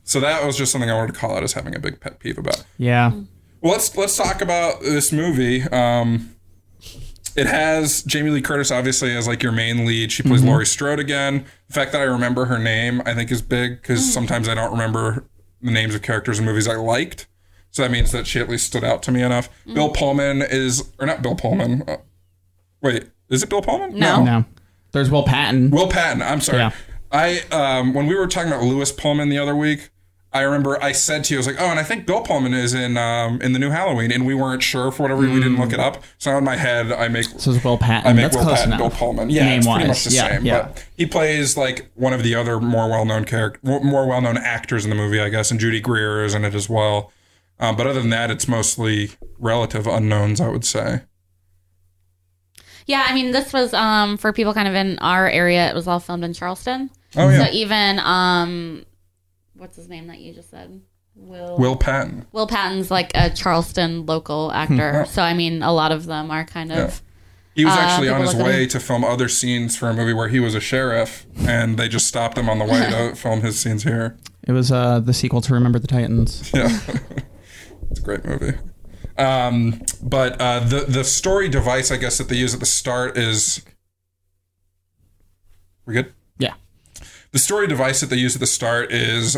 S1: so that was just something I wanted to call out as having a big pet peeve about.
S3: Yeah.
S1: Well, let's talk about this movie. It has Jamie Lee Curtis obviously as like your main lead. She plays Laurie Strode again. The fact that I remember her name I think is big because sometimes I don't remember the names of characters in movies I liked. So that means that she at least stood out to me enough. Bill Pullman or not Bill Pullman. Wait, is it Bill Pullman?
S3: No. There's Will Patton.
S1: Will Patton. I'm sorry.
S3: Yeah.
S1: I when we were talking about Lewis Pullman the other week, I remember I said to you, I was like, oh, and I think Bill Pullman is in the new Halloween, and we weren't sure for whatever reason. We didn't look it up. So in my head, I make
S3: So it's Will Patton.
S1: I make
S3: That's
S1: Will
S3: close
S1: Patton
S3: enough.
S1: Bill Pullman. Yeah, it's pretty much the
S3: Name-wise.
S1: same.
S3: Yeah.
S1: But he plays like one of the other more well-known actors in the movie, I guess, and Judy Greer is in it as well. But other than that, it's mostly relative unknowns, I would say.
S4: Yeah, I mean, this was for people kind of in our area. It was all filmed in Charleston.
S1: Oh, yeah.
S4: So even what's his name that you just said?
S1: Will Patton.
S4: Will Patton's like a Charleston local actor. So I mean, a lot of them are kind of.
S1: He was actually on
S4: people
S1: his
S4: look at
S1: way
S4: him.
S1: to film other scenes for a movie where he was a sheriff, and they just stopped him on the way to film his scenes here.
S3: It was the sequel to Remember the Titans.
S1: Yeah. It's a great movie. But the story device, I guess, that they use at the start is... We good?
S3: Yeah.
S1: The story device that they use at the start is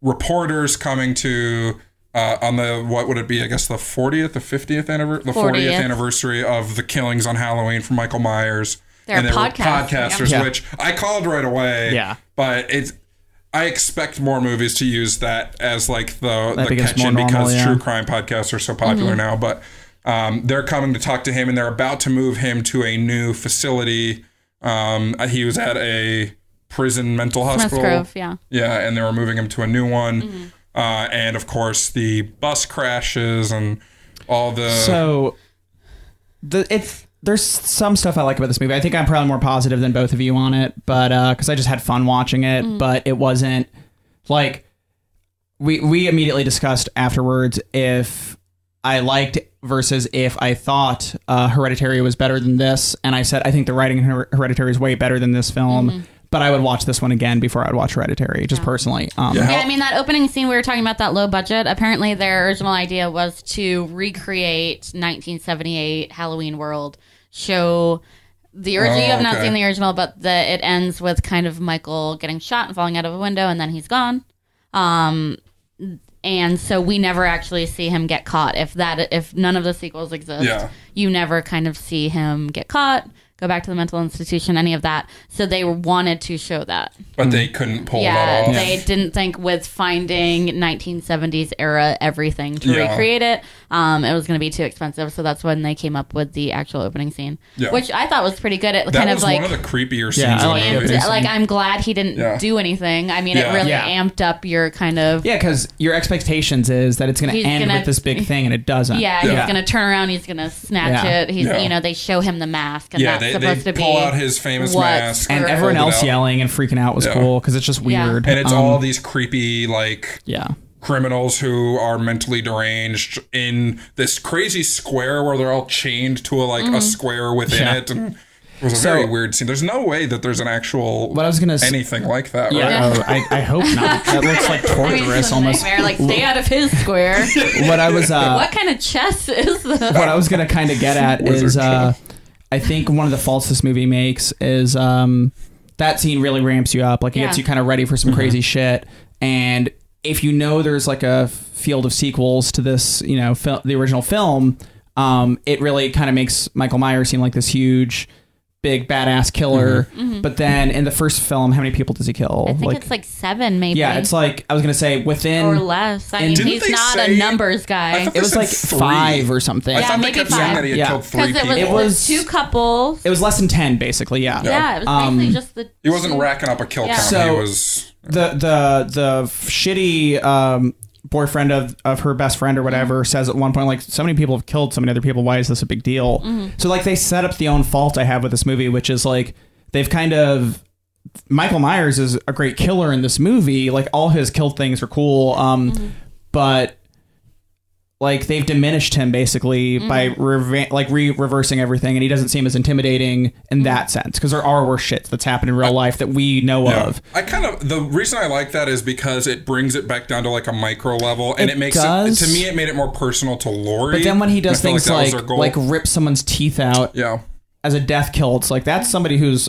S1: reporters coming to... on the, what would it be? I guess the 40th, the 50th anniversary? The 40th anniversary of the killings on Halloween from Michael Myers.
S4: They're
S1: and they were
S4: podcasters,
S1: podcasters,
S3: yeah.
S1: which I called right away.
S3: Yeah.
S1: But I expect more movies to use that as like the
S3: becomes
S1: catch-in
S3: more normal,
S1: because
S3: yeah.
S1: true crime podcasts are so popular now. But they're coming to talk to him, and they're about to move him to a new facility. He was at a prison mental hospital.
S4: Grove, yeah.
S1: Yeah, and they were moving him to a new one. And of course, the bus crashes and all the...
S3: So there's some stuff I like about this movie. I think I'm probably more positive than both of you on it, but because I just had fun watching it. But it wasn't like we immediately discussed afterwards if I liked versus if I thought Hereditary was better than this, and I said I think the writing in Hereditary is way better than this film. But I would watch this one again before I'd watch Hereditary, just personally.
S4: Yeah, I mean, that opening scene we were talking about, that low budget, apparently their original idea was to recreate 1978 Halloween World, show the original. You have not seen the original, but it ends with kind of Michael getting shot and falling out of a window, and then he's gone. And so we never actually see him get caught. If none of the sequels exist, you never kind of see him get caught, go back to the mental institution, any of that. So they wanted to show that.
S1: But they couldn't pull that off.
S4: They didn't think with finding 1970s era everything to recreate it, it was going to be too expensive. So that's when they came up with the actual opening scene, which I thought was pretty good. It
S1: that
S4: kind
S1: was
S4: of like
S1: one of the creepier scenes in the movie.
S4: Like, I'm glad he didn't do anything. I mean, it really amped up your kind of...
S3: Yeah, because your expectations is that it's going to end with this big thing, and it doesn't.
S4: Yeah, he's going to turn around, he's going to snatch it. He's, they show him the mask, and that's supposed to be...
S1: pull out his famous mask.
S3: And everyone else yelling and freaking out was cool, because it's just weird.
S1: And it's all these creepy, like...
S3: Yeah.
S1: Criminals who are mentally deranged in this crazy square where they're all chained to a square within it. And it was a very weird scene. There's no way that there's an actual anything like that.
S3: Yeah,
S1: right?
S3: I hope not. That looks like torturous almost.
S4: Like, stay out of his square.
S3: What I was
S4: what kind of chess is this?
S3: What I was gonna kind of get at is I think one of the faults this movie makes is that scene really ramps you up. Like, it gets you kind of ready for some crazy shit. And if you know there's like a field of sequels to this, the original film, it really kind of makes Michael Myers seem like this huge, big, badass killer. But then in the first film, how many people does he kill?
S4: I think it's like 7, maybe.
S3: Yeah, it's like, I was going to say within...
S4: Or less. I mean, he's not a numbers guy.
S3: It was like 5 or something.
S1: I thought they kept saying that he had killed 3 people.
S4: It was 2 couples.
S3: It was less than 10, basically, yeah.
S4: Yeah, it was basically just the...
S1: He wasn't racking up a kill count.
S3: So
S1: he was...
S3: The shitty boyfriend of her best friend or whatever says at one point, like, so many people have killed so many other people, why is this a big deal? So like, they set up the own fault I have with this movie, which is like, they've kind of... Michael Myers is a great killer in this movie. Like, all his kill things are cool, but like, they've diminished him basically by reversing everything, and he doesn't seem as intimidating in that sense, because there are worse shits that's happened in real life that we know of.
S1: The reason I like that is because it brings it back down to like a micro level, and it makes it, to me, it made it more personal to Laurie.
S3: But then when he does things like rip someone's teeth out as a death kill, it's like, that's somebody who's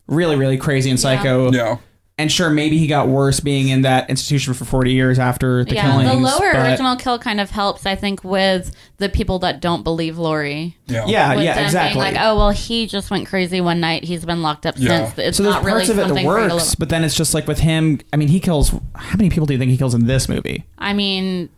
S3: really, really crazy and psycho.
S1: Yeah.
S3: And sure, maybe he got worse being in that institution for 40 years after the killings.
S4: The lower original kill kind of helps, I think, with the people that don't believe Laurie.
S3: Yeah, exactly.
S4: Being like, oh, well, he just went crazy one night. He's been locked up since. It's
S3: so
S4: not really something
S3: parts of it that works, but then it's just like with him, I mean, he kills... How many people do you think he kills in this movie?
S4: I mean...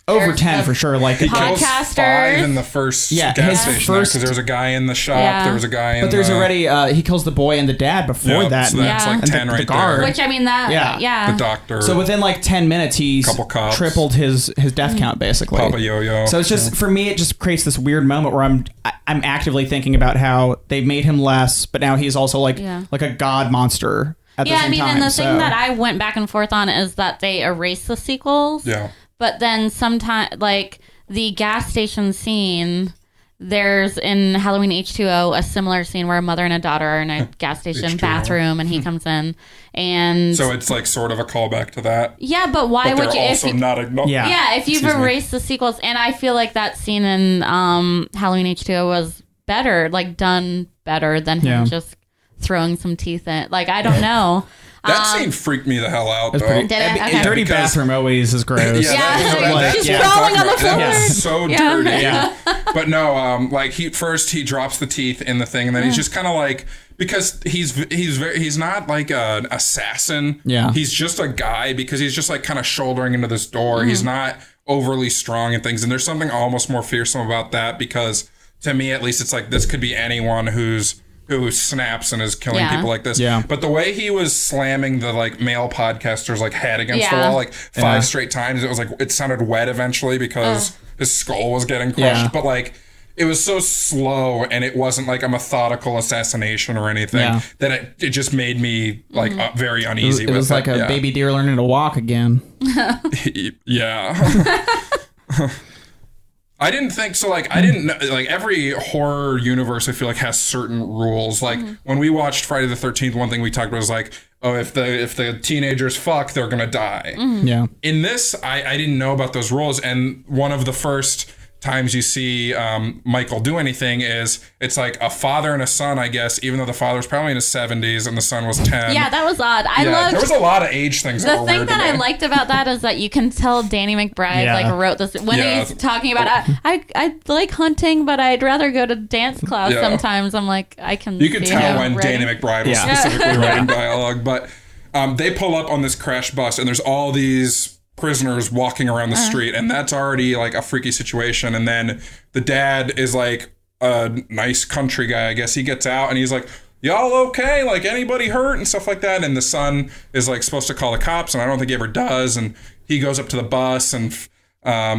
S3: Over 10 for sure. Like,
S1: he kills 5 in the first gas station because there was a guy in the shop. There was a guy in
S3: But there's already he kills the boy and the dad before that.
S1: So that's like 10 right there.
S4: Which, I mean, that
S1: the doctor.
S3: So within like 10 minutes, he's tripled his death count basically.
S1: Papa Yo-Yo.
S3: So it's just for me, it just creates this weird moment where I'm actively thinking about how they've made him less, but now he's also like a god monster. At the same time.
S4: And the thing that I went back and forth on is that they erased the sequels.
S1: Yeah.
S4: But then sometimes, like, the gas station scene, there's in Halloween H2O a similar scene where a mother and a daughter are in a gas station
S1: H2O.
S4: bathroom, and he comes in, and...
S1: So it's like sort of a callback to that.
S4: Yeah, but why would you...
S1: also not ignoring...
S4: Yeah, if you've erased the sequels, and I feel like that scene in Halloween H2O was better, like, done better than him just throwing some teeth in. Like, I don't know.
S1: That scene freaked me the hell out, though.
S4: Did it? Okay.
S3: Dirty bathroom always is gross.
S4: She's crawling on the floor.
S1: It's so dirty. But no, like he drops the teeth in the thing, and then he's just kind of like, because he's not like an assassin.
S3: Yeah.
S1: He's just a guy, because he's just like kind of shouldering into this door. He's not overly strong and things, and there's something almost more fearsome about that, because to me at least, it's like this could be anyone who snaps and is killing people like this.
S3: Yeah.
S1: But the way he was slamming the like male podcaster's like head against the wall like 5 straight times, it was like, it sounded wet eventually because his skull was getting crushed. But like, it was so slow, and it wasn't like a methodical assassination or anything that it just made me like very uneasy.
S3: It was like a baby deer learning to walk again. I
S1: didn't think so. Like, I didn't know, like, every horror universe, I feel like, has certain rules. Like, when we watched Friday the 13th, one thing we talked about was like, oh, if the teenagers fuck, they're gonna die.
S3: Yeah.
S1: In this, I didn't know about those rules, and one of the first times you see Michael do anything is it's like a father and a son, I guess, even though the father was probably in his 70s and the son was 10.
S4: Yeah, that was odd. I loved
S1: there was a lot of age things.
S4: The thing that I liked about that is that you can tell Danny McBride like wrote this when he's talking about I like hunting, but I'd rather go to dance class sometimes. I'm like, I can.
S1: You can
S4: see
S1: tell when
S4: writing.
S1: Danny McBride was specifically writing dialogue, but they pull up on this crash bus and there's all these prisoners walking around the street, and that's already like a freaky situation. And then the dad is like a nice country guy, I guess. He gets out and he's like, y'all okay? Like, anybody hurt and stuff like that? And the son is like supposed to call the cops, and I don't think he ever does. And he goes up to the bus and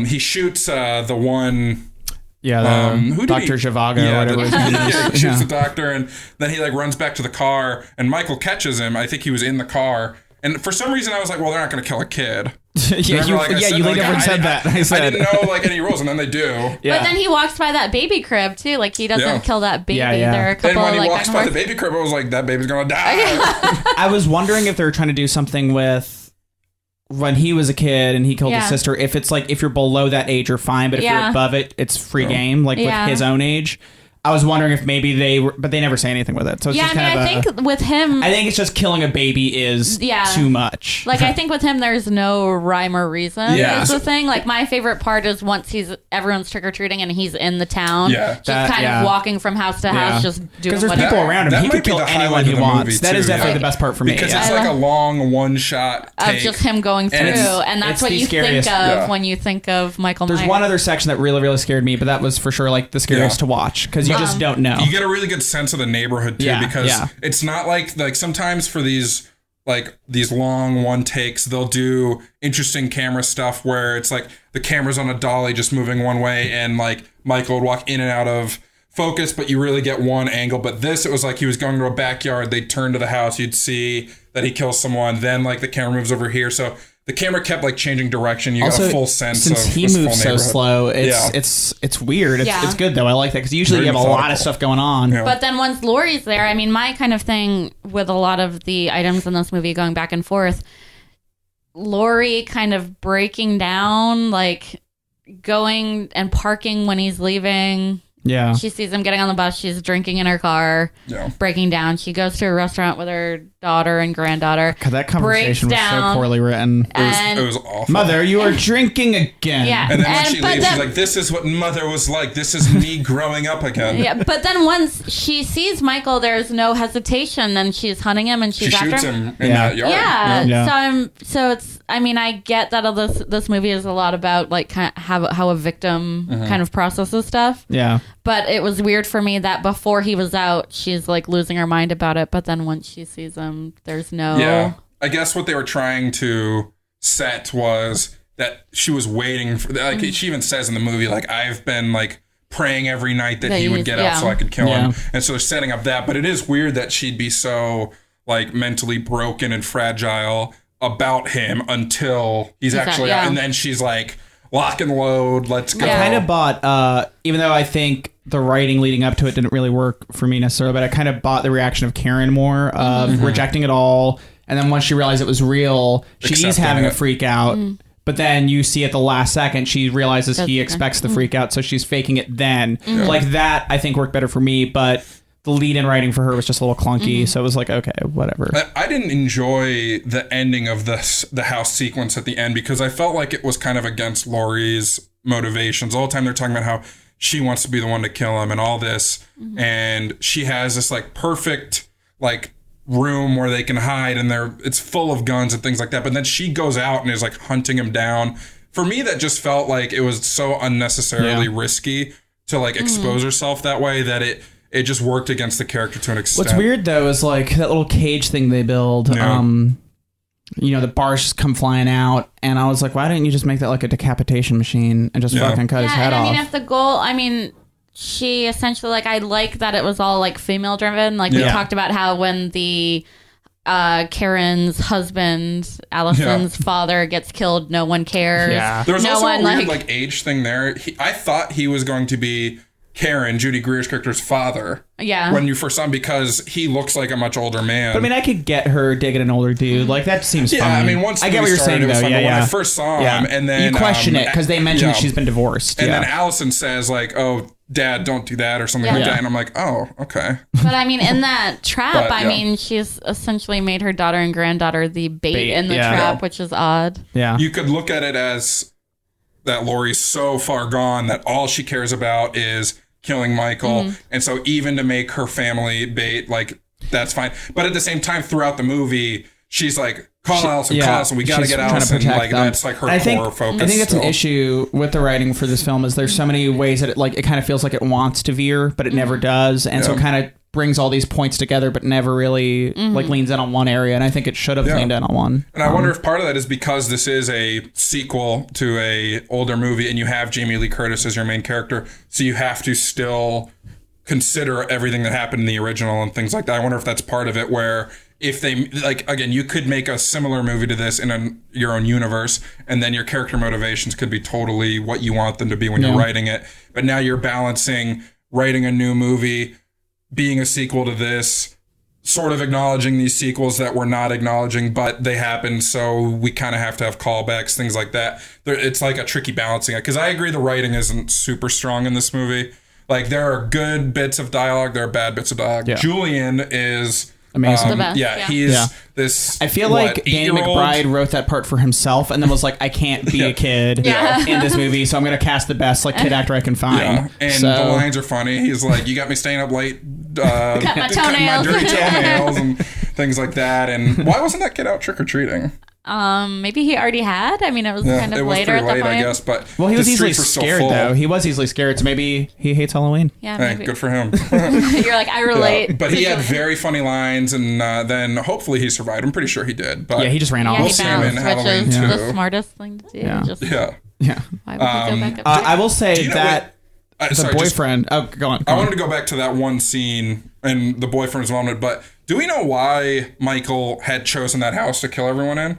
S1: he shoots the one.
S3: Yeah, Dr. Zhivago or whatever his name is.
S1: He shoots the doctor, and then he like runs back to the car, and Michael catches him. I think he was in the car. And for some reason, I was like, well, they're not going to kill a kid.
S3: You later on said that. I
S1: didn't know like any rules, and then they do.
S3: Yeah.
S4: But then he walks by that baby crib too. Like, he doesn't kill that baby. There are a couple
S1: and when he
S4: like
S1: walks by the baby crib, I was like, that baby's gonna die.
S3: I was wondering if they were trying to do something with when he was a kid and he killed his sister. If it's like, if you're below that age, you're fine, but if you're above it, it's free game. Like with his own age. I was wondering if maybe they were, but they never say anything with it. So it's just kind of
S4: I think with him,
S3: I think it's just killing a baby is too much.
S4: Like, I think with him, there's no rhyme or reason.
S1: Yeah.
S4: Is the thing. Like, my favorite part is once everyone's trick or treating and he's in the town.
S1: Yeah.
S4: Just kind of walking from house to house, just doing
S3: because there's
S4: whatever.
S3: people around him.
S1: That
S3: He
S1: might
S3: could
S1: be
S3: kill
S1: the
S3: anyone
S1: highlight
S3: he
S1: of the
S3: wants.
S1: movie,
S3: That
S1: too,
S3: is definitely the best part for me.
S1: Because it's like a long one-shot take.
S4: Of just him going through, and that's
S3: it's
S4: what
S3: the
S4: you
S3: scariest.
S4: think of when you think of Michael Myers.
S3: There's one other section that really, really scared me, but that was for sure like the scariest to watch because you just don't know.
S1: You get a really good sense of the neighborhood too, because it's not like sometimes for these long one takes, they'll do interesting camera stuff where it's like the camera's on a dolly just moving one way, and like Michael would walk in and out of focus, but you really get one angle. But this, it was like he was going to a backyard, they'd turn to the house, you'd see that he kills someone, then like the camera moves over here, so the camera kept like changing direction. You got a full sense
S3: since
S1: of
S3: he
S1: this
S3: moves
S1: full
S3: so slow. It's weird. It's good though. I like that because usually
S1: Very
S3: you have a lot
S1: methodical.
S3: of stuff going on.
S1: Yeah.
S4: But then once Laurie's there, I mean, my kind of thing with a lot of the items in this movie going back and forth, Laurie kind of breaking down, like going and parking when he's leaving.
S3: Yeah.
S4: She sees him getting on the bus. She's drinking in her car, breaking down. She goes to a restaurant with her daughter and granddaughter.
S3: God, that conversation was so poorly written.
S1: It was awful.
S3: Mother, you are drinking again.
S4: Yeah.
S1: And then when she leaves, she's like, this is what mother was like. This is me growing up again.
S4: Yeah, but then once she sees Michael, there's no hesitation, and she's hunting him, and she's
S1: She
S4: after
S1: shoots
S4: him.
S1: him in that yard.
S4: Yeah. So it's. I mean, I get that this movie is a lot about like kind of how a victim kind of processes stuff.
S3: Yeah.
S4: But it was weird for me that before he was out, she's like losing her mind about it. But then once she sees him, there's no.
S1: Yeah. I guess what they were trying to set was that she was waiting for. Like she even says in the movie, like I've been like praying every night that he would get out so I could kill him. And so they're setting up that. But it is weird that she'd be so like mentally broken and fragile about him until he's actually out, and then she's like lock and load, let's go.
S3: I kind of bought even though I think the writing leading up to it didn't really work for me necessarily, but I kind of bought the reaction of Karen more of rejecting it all, and then once she realized it was real, she's having a freak out. But then you see at the last second, she realizes he expects the freak out, so she's faking it then. Like that, I think worked better for me, but the lead-in writing for her was just a little clunky, so it was like, okay, whatever.
S1: I didn't enjoy the ending of the house sequence at the end because I felt like it was kind of against Laurie's motivations. All the time they're talking about how she wants to be the one to kill him and all this, and she has this like perfect like room where they can hide, and it's full of guns and things like that. But then she goes out and is like hunting him down. For me, that just felt like it was so unnecessarily risky to like expose herself that way that it just worked against the character to an extent.
S3: What's weird though is like that little cage thing they build. You know, the bars just come flying out, and I was like, why didn't you just make that like a decapitation machine and just fucking cut his head off?
S4: I mean, if the goal, she essentially like I like that it was all like female driven. Like we talked about how when the Karen's husband, Allison's father, gets killed, no one cares.
S1: There was also a weird like age thing there. I thought he was going to be Karen, Judy Greer's character's father.
S4: Yeah.
S1: When you first saw him, because he looks like a much older man.
S3: But I mean, I could get her digging an older dude. Like, that seems fine.
S1: I mean, once
S3: I get what you're saying, though.
S1: Fun,
S3: Yeah,
S1: but when I first saw him, and then
S3: you question it because they mentioned that she's been divorced.
S1: And then Allison says, like, "Oh, Dad, don't do that," or something like that. And I'm like, "Oh, okay."
S4: But I mean, in that trap, I mean, she's essentially made her daughter and granddaughter the bait in the trap, which is odd.
S3: Yeah.
S1: You could look at it as that Laurie's so far gone that all she cares about is killing Michael. And so even to make her family bait, like, that's fine. But at the same time, throughout the movie, she's like, call Allison, we got to get Allison. Like, that's like her core focus.
S3: I think that's an issue with the writing for this film is there's so many ways that it kind of feels like it wants to veer, but it never does. And so it kind of brings all these points together, but never really like leans in on one area. And I think it should have leaned in on one.
S1: And I wonder if part of that is because this is a sequel to a older movie and you have Jamie Lee Curtis as your main character. So you have to still consider everything that happened in the original and things like that. I wonder if that's part of it, where if they, like, again, you could make a similar movie to this in your own universe, and then your character motivations could be totally what you want them to be when you're writing it. But now you're balancing writing a new movie, being a sequel to this, sort of acknowledging these sequels that we're not acknowledging, but they happen, so we kind of have to have callbacks, things like that. It's like a tricky balancing act, because I agree the writing isn't super strong in this movie. Like, there are good bits of dialogue, there are bad bits of dialogue. Julian is
S3: amazing.
S4: The best.
S1: He's this.
S3: I feel like Danny McBride wrote that part for himself and then was like, I can't be a kid in this movie, so I'm going to cast the best like kid actor I can find.
S1: And the lines are funny. He's like, you got me staying up late,
S4: cut my
S1: dirty toenails and things like that. And why wasn't that kid out trick-or-treating?
S4: Maybe he already had. I mean, it was kind of later at the point.
S1: I guess, but
S3: he was easily scared though. He was easily scared, so maybe he hates Halloween.
S4: Yeah,
S1: hey, good for him.
S4: You're like, I relate.
S1: But he had very funny lines, and then hopefully he survived. I'm pretty sure he did. But
S3: he just ran off.
S4: We'll see him in Halloween too. The smartest thing to do.
S3: Yeah.
S4: Why would he go back up?
S3: I will say that the boyfriend. Go on.
S1: I wanted to go back to that one scene and the boyfriend's moment, but do we know why Michael had chosen that house to kill everyone in?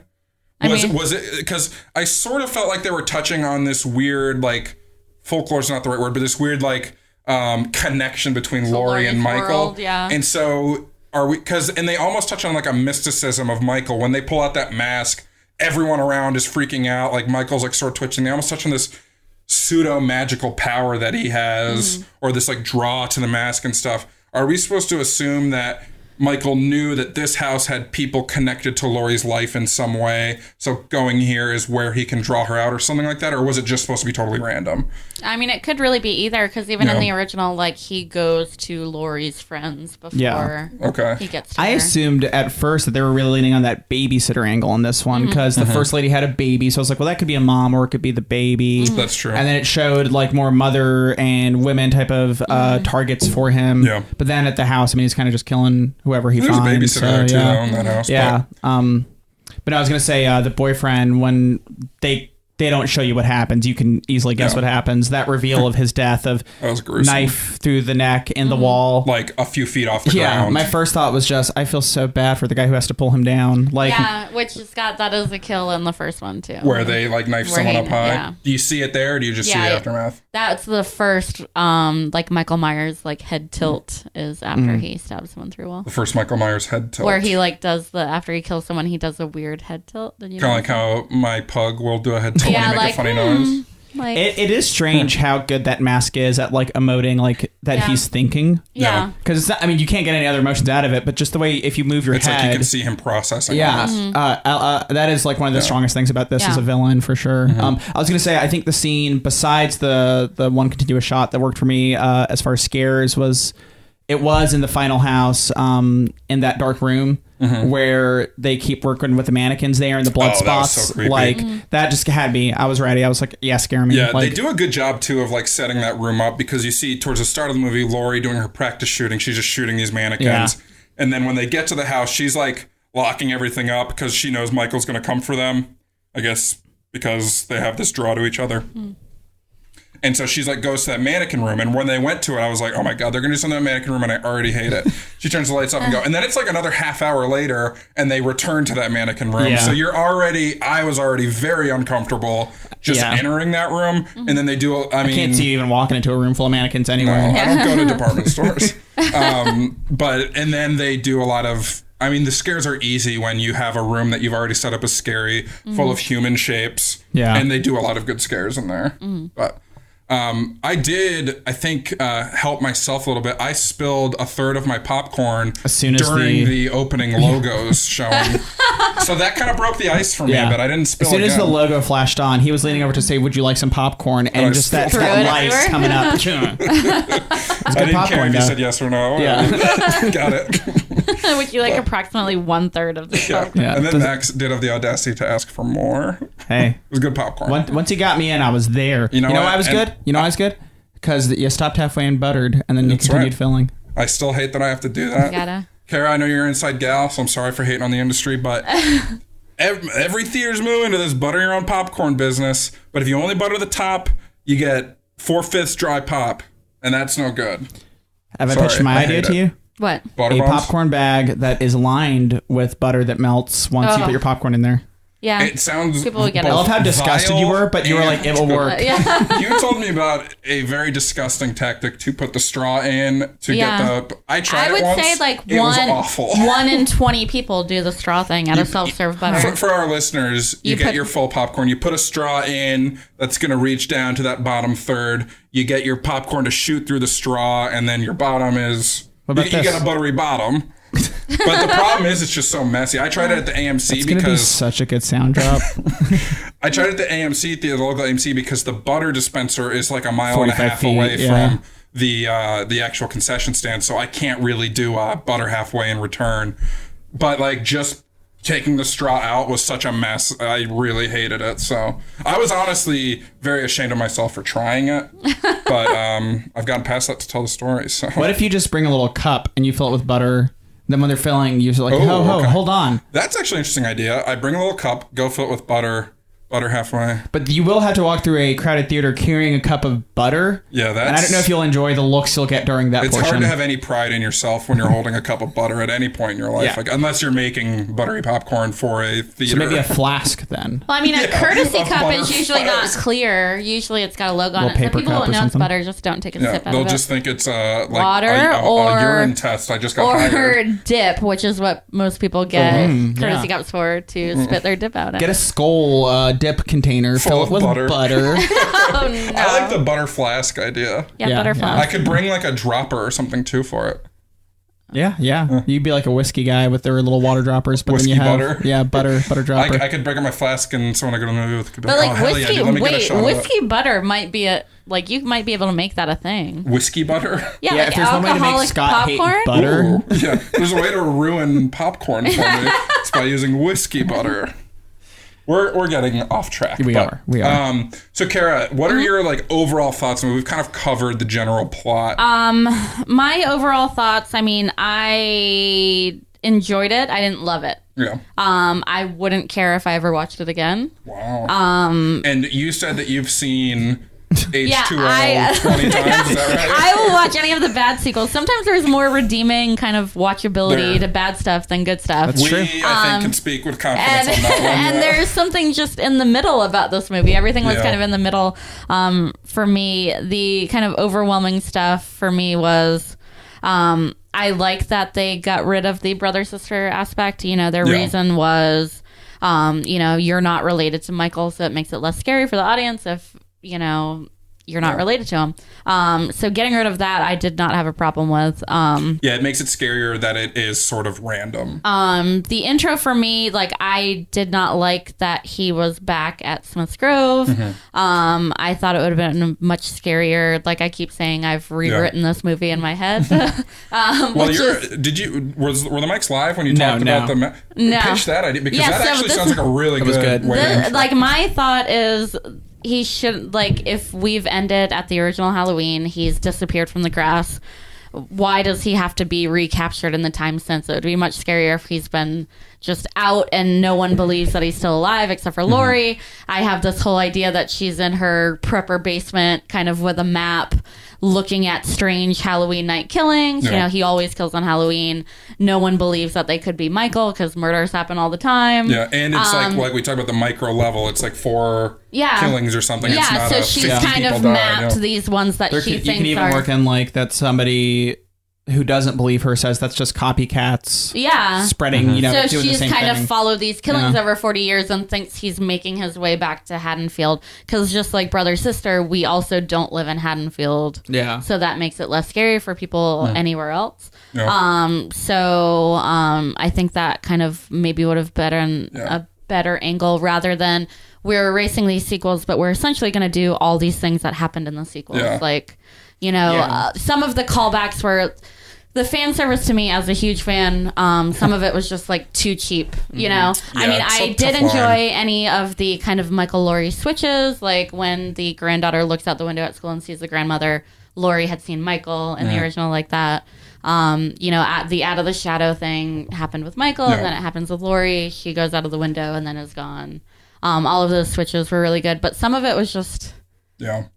S1: Was it because I sort of felt like they were touching on this weird, like, folklore's not the right word, but this weird, like, connection between Laurie and Michael. And so and they almost touch on like a mysticism of Michael. When they pull out that mask, everyone around is freaking out. Like, Michael's like sort of twitching. They almost touch on this pseudo magical power that he has, or this like draw to the mask and stuff. Are we supposed to assume that Michael knew that this house had people connected to Laurie's life in some way, so going here is where he can draw her out or something like that? Or was it just supposed to be totally random?
S4: I mean, it could really be either, because even in the original, like, he goes to Laurie's friends before he gets to her.
S3: I assumed at first that they were really leaning on that babysitter angle in this one, because the first lady had a baby, so I was like, well, that could be a mom or it could be the baby.
S1: That's true.
S3: And then it showed like more mother and women type of targets for him. Yeah. But then at the house, I mean, he's kind of just killing whoever he finds.
S1: There's a babysitter there too, though, in that house.
S3: Yeah. But I was going to say the boyfriend, when they don't show you what happens, you can easily guess what happens. That reveal of his death, of
S1: that was gruesome.
S3: Knife through the neck in the wall,
S1: like a few feet off the ground.
S3: My first thought was just, I feel so bad for the guy who has to pull him down. Like,
S4: which Scott, that is a kill in the first one too,
S1: where they like knife someone up high. Do you see it there, or do you just see the aftermath?
S4: That's the first like Michael Myers like head tilt is after he stabs someone through a wall.
S1: The first Michael Myers head tilt,
S4: where he like does after he kills someone, he does a weird head tilt.
S1: Kind of like how my pug will do a head tilt when you make a funny noise.
S3: Like, it is strange how good that mask is at like emoting like that he's thinking.
S4: Yeah.
S3: Because it's not, I mean, you can't get any other emotions out of it, but just the way if you move your head.
S1: It's like you can see him processing.
S3: Yeah. That is like one of the strongest things about this as a villain for sure. I was going to say, I think the scene besides the one continuous shot that worked for me as far as scares was in the final house in that dark room. Where they keep working with the mannequins there and the blood spots.
S1: That was so creepy.
S3: Like that just had me. I was ready. I was like, scare me.
S1: Yeah,
S3: like,
S1: they do a good job too of like setting that room up, because you see towards the start of the movie, Laurie doing her practice shooting. She's just shooting these mannequins. And then when they get to the house, she's like locking everything up because she knows Michael's going to come for them. I guess because they have this draw to each other. And so she's like, goes to that mannequin room. And when they went to it, I was like, oh my God, they're going to do something in that mannequin room. And I already hate it. She turns the lights off and go. And then it's like another half hour later and they return to that mannequin room. So I was already very uncomfortable just entering that room. And then they do, I
S3: can't see you even walking into a room full of mannequins anywhere.
S1: No, I don't go to department stores. And then they do a lot of, I mean, the scares are easy when you have a room that you've already set up as scary, full of human shapes. Yeah. And they do a lot of good scares in there. But I did, I think, help myself a little bit. I spilled a third of my popcorn during the opening logos showing. So that kind of broke the ice for me, but I didn't spill it.
S3: As soon as the logo flashed on, he was leaning over to say, "Would you like some popcorn?" And just that lights coming up.
S1: I didn't care if you said yes or no. Yeah. Got it.
S4: Would you like approximately 1/3 of the popcorn?
S1: And then Max did have the audacity to ask for more.
S3: Hey.
S1: It was good popcorn.
S3: Once he got me in, I was there. You know why I was good? You know why I was good? Because you stopped halfway and buttered, and then you continued filling.
S1: I still hate that I have to do that.
S4: You gotta.
S1: Kara, I know you're an inside gal, so I'm sorry for hating on the industry, but every theater's moving to this butter your own popcorn business. But if you only butter the top, you get 4/5 dry pop, and that's no good.
S3: Have I pitched my idea to you?
S4: What?
S1: Butter
S3: a
S1: bombs?
S3: Popcorn bag that is lined with butter that melts once you put your popcorn in there.
S4: Yeah.
S1: It sounds.
S4: People would get it.
S3: I love how disgusted you were, but you were like, it will work.
S1: You told me about a very disgusting tactic to put the straw in to get the. I tried it once.
S4: I would say like
S1: it was awful.
S4: 1 in 20 people do the straw thing at a self-serve butter.
S1: For our listeners, you get your full popcorn. You put a straw in that's going to reach down to that bottom third. You get your popcorn to shoot through the straw, and then your bottom is. You get a buttery bottom. But the problem is it's just so messy. I tried it at the AMC
S3: it's because... It's such a good sound drop.
S1: I tried it at the AMC, the local AMC, because the butter dispenser is like a mile and a half away from the actual concession stand, so I can't really do butter halfway in return. But like just taking the straw out was such a mess. I really hated it. So I was honestly very ashamed of myself for trying it. But I've gotten past that to tell the story. So
S3: what if you just bring a little cup and you fill it with butter? Then when they're filling, you're like, hold on.
S1: That's actually an interesting idea. I bring a little cup, go fill it with butter halfway.
S3: But you will have to walk through a crowded theater carrying a cup of butter.
S1: Yeah, that's...
S3: And I don't know if you'll enjoy the looks you'll get during that portion.
S1: It's hard to have any pride in yourself when you're holding a cup of butter at any point in your life, like unless you're making buttery popcorn for a theater.
S3: So maybe a flask then.
S4: Well, I mean, a courtesy cup is usually not clear. Usually it's got a logo on it. So people won't know it's butter. Just don't take a sip out of it.
S1: They'll just think it's like
S4: water
S1: a urine test. I just got hired.
S4: Or dip, which is what most people get courtesy cups for, to spit their dip out in.
S3: Get a Skull dip container. Fill it with butter.
S4: Oh, no.
S1: I like the butter flask idea.
S4: Yeah, butter flask.
S1: I could bring like a dropper or something too for it.
S3: Yeah. You'd be like a whiskey guy with their little water droppers, but
S1: whiskey
S3: then you have
S1: butter.
S3: butter dropper.
S1: I could bring up my flask, and someone I go to the movie with could be
S4: but
S1: like,
S4: whiskey butter might be you might be able to make that a thing.
S1: Whiskey butter?
S4: Yeah, like
S3: if there's one way to make Scott hate butter.
S1: Ooh, yeah, there's a way to ruin popcorn for me. It's by using whiskey butter. We're getting off track.
S3: We are.
S1: So Kara, what are your like overall thoughts? I mean, we've kind of covered the general plot.
S4: My overall thoughts, I mean, I enjoyed it. I didn't love it.
S1: Yeah.
S4: I wouldn't care if I ever watched it again.
S1: Wow. And you said that you've seen H2O 20 times, is that right?
S4: I will watch any of the bad sequels. Sometimes there's more redeeming kind of watchability to bad stuff than good stuff.
S3: That's true.
S1: I think can speak with confidence on that one.
S4: And there's something just in the middle about this movie. Everything was kind of in the middle. For me, the kind of overwhelming stuff for me was I like that they got rid of the brother-sister aspect. You know, their reason was, you're not related to Michael, so it makes it less scary for the audience if you're not related to him. So getting rid of that, I did not have a problem with.
S1: It makes it scarier that it is sort of random.
S4: The intro for me, like, I did not like that he was back at Smith's Grove. I thought it would have been much scarier. Like I keep saying, I've rewritten this movie in my head.
S1: Were the mics live when you talked about the...
S4: No.
S1: Pitch that idea, because that actually sounds like a really good way.
S4: Like, my thought is... He should, like, if we've ended at the original Halloween, he's disappeared from the grass. Why does he have to be recaptured in the time since? It would be much scarier if he's been just out and no one believes that he's still alive except for Lori. I have this whole idea that she's in her prepper basement kind of with a map looking at strange Halloween night killings.
S1: Yeah.
S4: You know, he always kills on Halloween. No one believes that they could be Michael because murders happen all the time.
S1: Yeah, and it's like we talk about the micro level. It's like 4 killings or something. It's not
S4: so she's
S1: 50
S4: kind of
S1: people
S4: mapped
S1: died,
S4: these ones that she
S3: You
S4: thinks
S3: can even
S4: are...
S3: work in like that somebody who doesn't believe her says that's just copycats.
S4: Yeah.
S3: Spreading, you know,
S4: So
S3: doing the
S4: she's
S3: same
S4: kind
S3: thing.
S4: of followed these killings over 40 years and thinks he's making his way back to Haddonfield. Because just like brother, sister, we also don't live in Haddonfield.
S3: Yeah.
S4: So that makes it less scary for people anywhere else.
S1: Yeah.
S4: I think that kind of maybe would have been a better angle rather than we're erasing these sequels, but we're essentially going to do all these things that happened in the sequels.
S1: Yeah.
S4: Like, you know, some of the callbacks were... The fan service to me, as a huge fan, some of it was just like too cheap, you know?
S1: Yeah,
S4: I mean,
S1: it's a
S4: I did
S1: tough
S4: enjoy
S1: line.
S4: any of the kind of Michael Laurie switches, like when the granddaughter looks out the window at school and sees the grandmother. Laurie had seen Michael in the original like that. You know, at the out of the shadow thing happened with Michael, and then it happens with Laurie. She goes out of the window and then is gone. All of those switches were really good, but some of it was just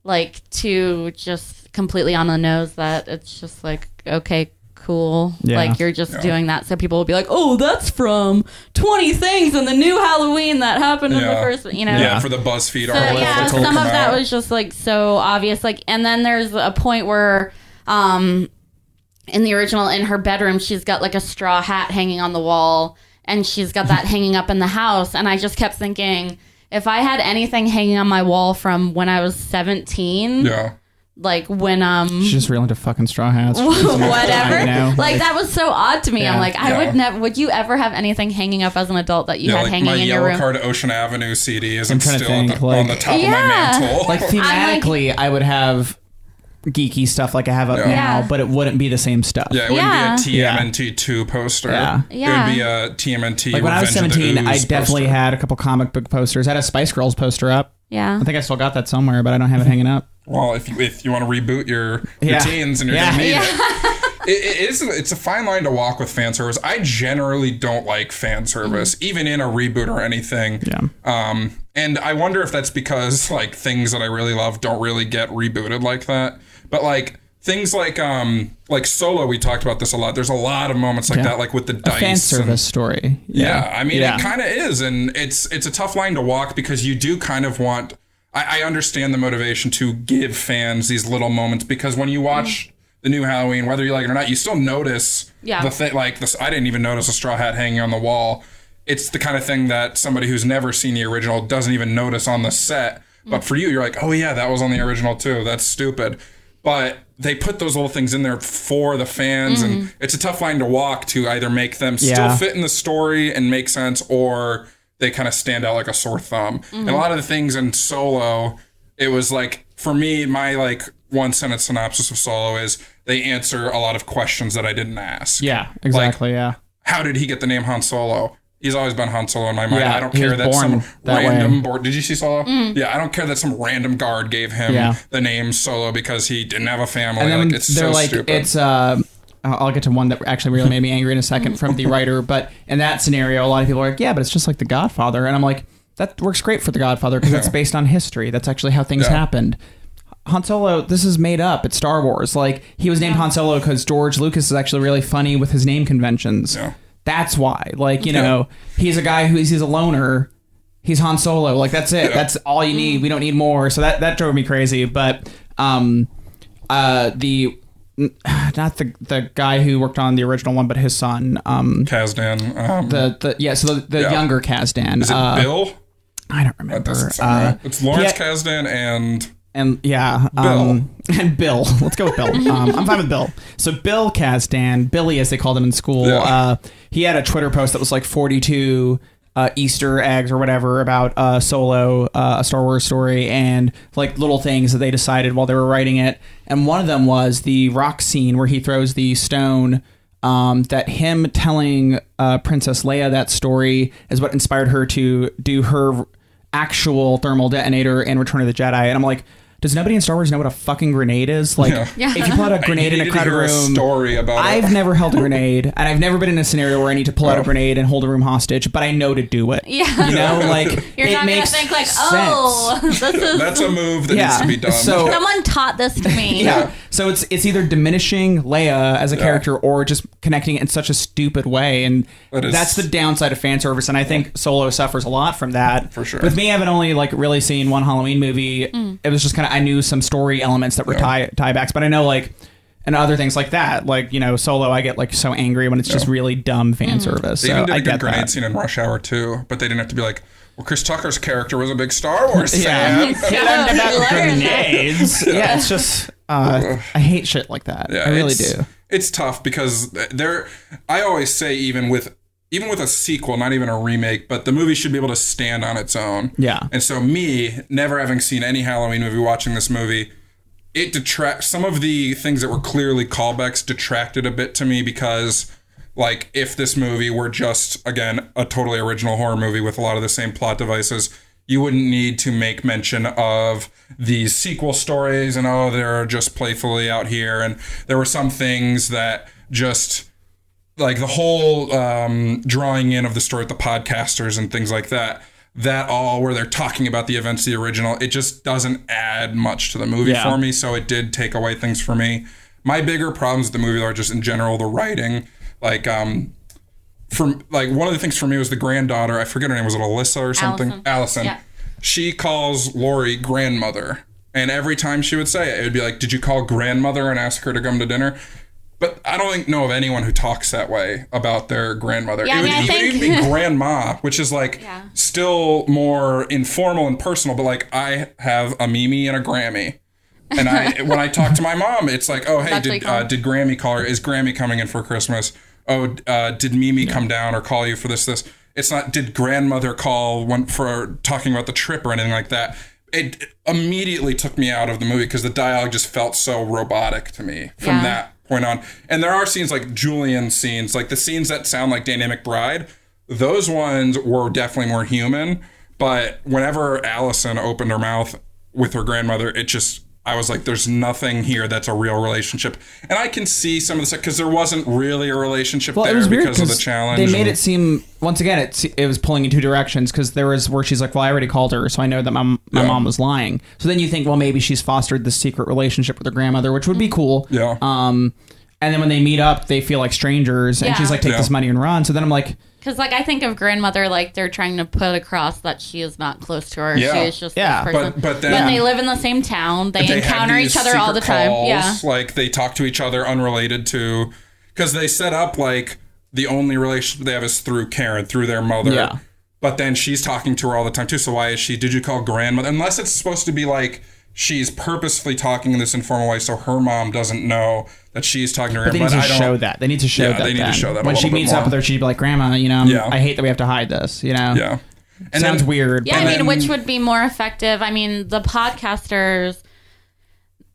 S4: like too just completely on the nose that it's just like, okay, cool. Like you're just doing that so people will be like, oh, that's from 20 things in the new Halloween that happened in the first, you know.
S1: Yeah, for the BuzzFeed
S4: So,
S1: article.
S4: yeah,
S1: to
S4: some
S1: come
S4: of that
S1: out.
S4: was just like so obvious. Like, and then there's a point where in the original, in her bedroom, she's got like a straw hat hanging on the wall, and she's got that hanging up in the house. And I just kept thinking, if I had anything hanging on my wall from when I was 17, like when
S3: She's just real into fucking straw hats.
S4: whatever,
S3: I know.
S4: like that was so odd to me.
S3: Yeah.
S4: I'm like, I would never. Would you ever have anything hanging up as an adult that you had
S1: like
S4: hanging
S1: my
S4: in your
S1: Yellow
S4: room?
S1: Card Ocean Avenue CD isn't
S3: trying to
S1: still on
S3: think,
S1: the,
S3: like-
S1: on the top of my mantle.
S3: Like thematically, I would have geeky stuff like I have up now, but it wouldn't be the same stuff.
S1: Yeah, it wouldn't be a TMNT 2 poster.
S3: Yeah.
S1: It would be a TMNT.
S3: Like when I was
S1: Revenge of the
S3: 17, I
S1: Ooze
S3: definitely
S1: poster.
S3: had a couple comic book posters. I had a Spice Girls poster up.
S4: Yeah.
S3: I think I still got that somewhere, but I don't have it hanging up.
S1: Well, if you want to reboot your teens and you're going to need it. It's a fine line to walk with fan service. I generally don't like fan service, even in a reboot or anything.
S3: Yeah.
S1: And I wonder if that's because like things that I really love don't really get rebooted like that. But like things like Solo, we talked about this a lot. There's a lot of moments like that, like with the dice.
S3: A fan service story.
S1: Yeah, I mean, it kind of is. And it's a tough line to walk because you do kind of want... I understand the motivation to give fans these little moments because when you watch the new Halloween, whether you like it or not, you still notice the thing. Like this, I didn't even notice a straw hat hanging on the wall. It's the kind of thing that somebody who's never seen the original doesn't even notice on the set. But for you, you're like, oh yeah, that was on the original too. That's stupid. But they put those little things in there for the fans, and it's a tough line to walk to either make them still fit in the story and make sense, or they kind of stand out like a sore thumb. And a lot of the things in Solo, it was like, for me, my like one sentence synopsis of Solo is they answer a lot of questions that I didn't ask.
S3: Yeah, exactly.
S1: Like, how did he get the name Han Solo? He's always been Han Solo in my mind.
S3: Yeah,
S1: I don't
S3: he
S1: care
S3: was
S1: that
S3: born
S1: some
S3: that
S1: random
S3: way.
S1: board. Did you see Solo? Yeah, I don't care that some random guard gave him the name Solo because he didn't have a family.
S3: And then
S1: like, it's
S3: they're
S1: so
S3: like,
S1: stupid.
S3: it's I'll get to one that actually really made me angry in a second from the writer. But in that scenario, a lot of people are like, yeah, but it's just like The Godfather. And I'm like, that works great for The Godfather because that's based on history. That's actually how things happened. Han Solo, this is made up. It's Star Wars. Like, he was named Han Solo because George Lucas is actually really funny with his name conventions.
S1: Yeah.
S3: That's why. Like, you know, he's a guy he's a loner. He's Han Solo. Like, that's it. That's all you need. We don't need more. So that drove me crazy. But not the guy who worked on the original one, but his son.
S1: Kazdan.
S3: The younger Kazdan.
S1: Is it Bill?
S3: I don't
S1: That
S3: remember.
S1: doesn't sound right. It's Lawrence Kazdan and
S3: Bill. And Bill. Let's go with Bill. I'm fine with Bill. So Bill Kazdan, Billy as they called him in school, he had a Twitter post that was like 42 Easter eggs or whatever about Solo, a Star Wars story, and like little things that they decided while they were writing it. And one of them was the rock scene where he throws the stone. That him telling Princess Leia that story is what inspired her to do her actual thermal detonator in Return of the Jedi. And I'm like, does nobody in Star Wars know what a fucking grenade is? Like,
S4: Yeah.
S3: if you pull out a grenade in a crowded room,
S1: story about
S3: I've never held a grenade, and I've never been in a scenario where I need to pull out a grenade and hold a room hostage, but I know to do it.
S4: Yeah.
S3: You know, like,
S4: You're
S3: it
S4: not gonna
S3: makes
S4: think like,
S3: sense.
S4: oh, this is
S1: That's a move that needs to be done.
S3: So,
S4: someone taught this to me.
S3: yeah. So it's either diminishing Leia as a character or just connecting it in such a stupid way, and that's the downside of fan service. And I think Solo suffers a lot from that.
S1: For sure.
S3: With me, having only like really seen one Halloween movie, it was just kind of, I knew some story elements that were tiebacks, but I know like, and other things like that, like, you know, Solo, I get like so angry when it's just really dumb fan service.
S1: They
S3: So
S1: even did
S3: I
S1: a
S3: get
S1: good grenade
S3: that.
S1: scene in Rush Hour 2, but they didn't have to be like, well, Chris Tucker's character was a big Star Wars fan.
S3: Learned about
S4: Learned.
S3: grenades. Yeah, it's just I hate shit like that.
S1: Yeah,
S3: I really do.
S1: It's tough because I always say even with a sequel, not even a remake, but the movie should be able to stand on its own.
S3: Yeah.
S1: And so me, never having seen any Halloween movie, watching this movie, it detracts. Some of the things that were clearly callbacks detracted a bit to me because, like, if this movie were just, again, a totally original horror movie with a lot of the same plot devices, you wouldn't need to make mention of these sequel stories and, oh, they're just playfully out here. And there were some things that just, like the whole drawing in of the story with the podcasters and things like that, all where they're talking about the events of the original, it just doesn't add much to the movie for me. So it did take away things for me. My bigger problems with the movie are just in general the writing. Like, one of the things for me was the granddaughter. I forget her name. Was it Alyssa or something? Allison.
S4: Yeah.
S1: She calls Lori grandmother. And every time she would say it, it would be like, did you call grandmother and ask her to come to dinner? But I don't know of anyone who talks that way about their grandmother.
S4: Yeah,
S1: it would even be grandma, which is like still more informal and personal. But like, I have a Mimi and a Grammy. And when I talk to my mom, it's like, oh, hey, did Grammy call her? Is Grammy coming in for Christmas? Oh, did Mimi come down or call you for this? It's not, did grandmother call for talking about the trip or anything like that. It immediately took me out of the movie because the dialogue just felt so robotic to me from that point on. And there are scenes like Julian scenes, like the scenes that sound like Danny McBride. Those ones were definitely more human. But whenever Allison opened her mouth with her grandmother, I was like, there's nothing here that's a real relationship. And I can see some of this because there wasn't really a relationship there because of the challenge.
S3: They made it seem, once again, it was pulling in two directions because there was where she's like, well, I already called her, so I know that my mom was lying. So then you think, well, maybe she's fostered this secret relationship with her grandmother, which would be cool.
S1: Yeah.
S3: And then when they meet up, they feel like strangers, and she's like, take this money and run. So then I'm like...
S4: Because, like, I think of grandmother, like, they're trying to put across that she is not close to her.
S1: Yeah.
S4: She is just this person.
S1: But then...
S4: When they live in the same town, they encounter each other all the time.
S1: Calls, like, they talk to each other unrelated to... Because they set up, like, the only relationship they have is through Karen, through their mother.
S3: Yeah.
S1: But then she's talking to her all the time, too. So why is she... Did you call grandmother? Unless it's supposed to be, like... She's purposefully talking in this informal way so her mom doesn't know that she's talking to her.
S3: But they need to show that. They need to show that.
S1: They need to show that
S3: when she meets up with her, she'd be like, Grandma, you know, I hate that we have to hide this, you know?
S1: Yeah. And
S3: Sounds weird.
S4: Yeah, I mean, which would be more effective? I mean, the podcasters,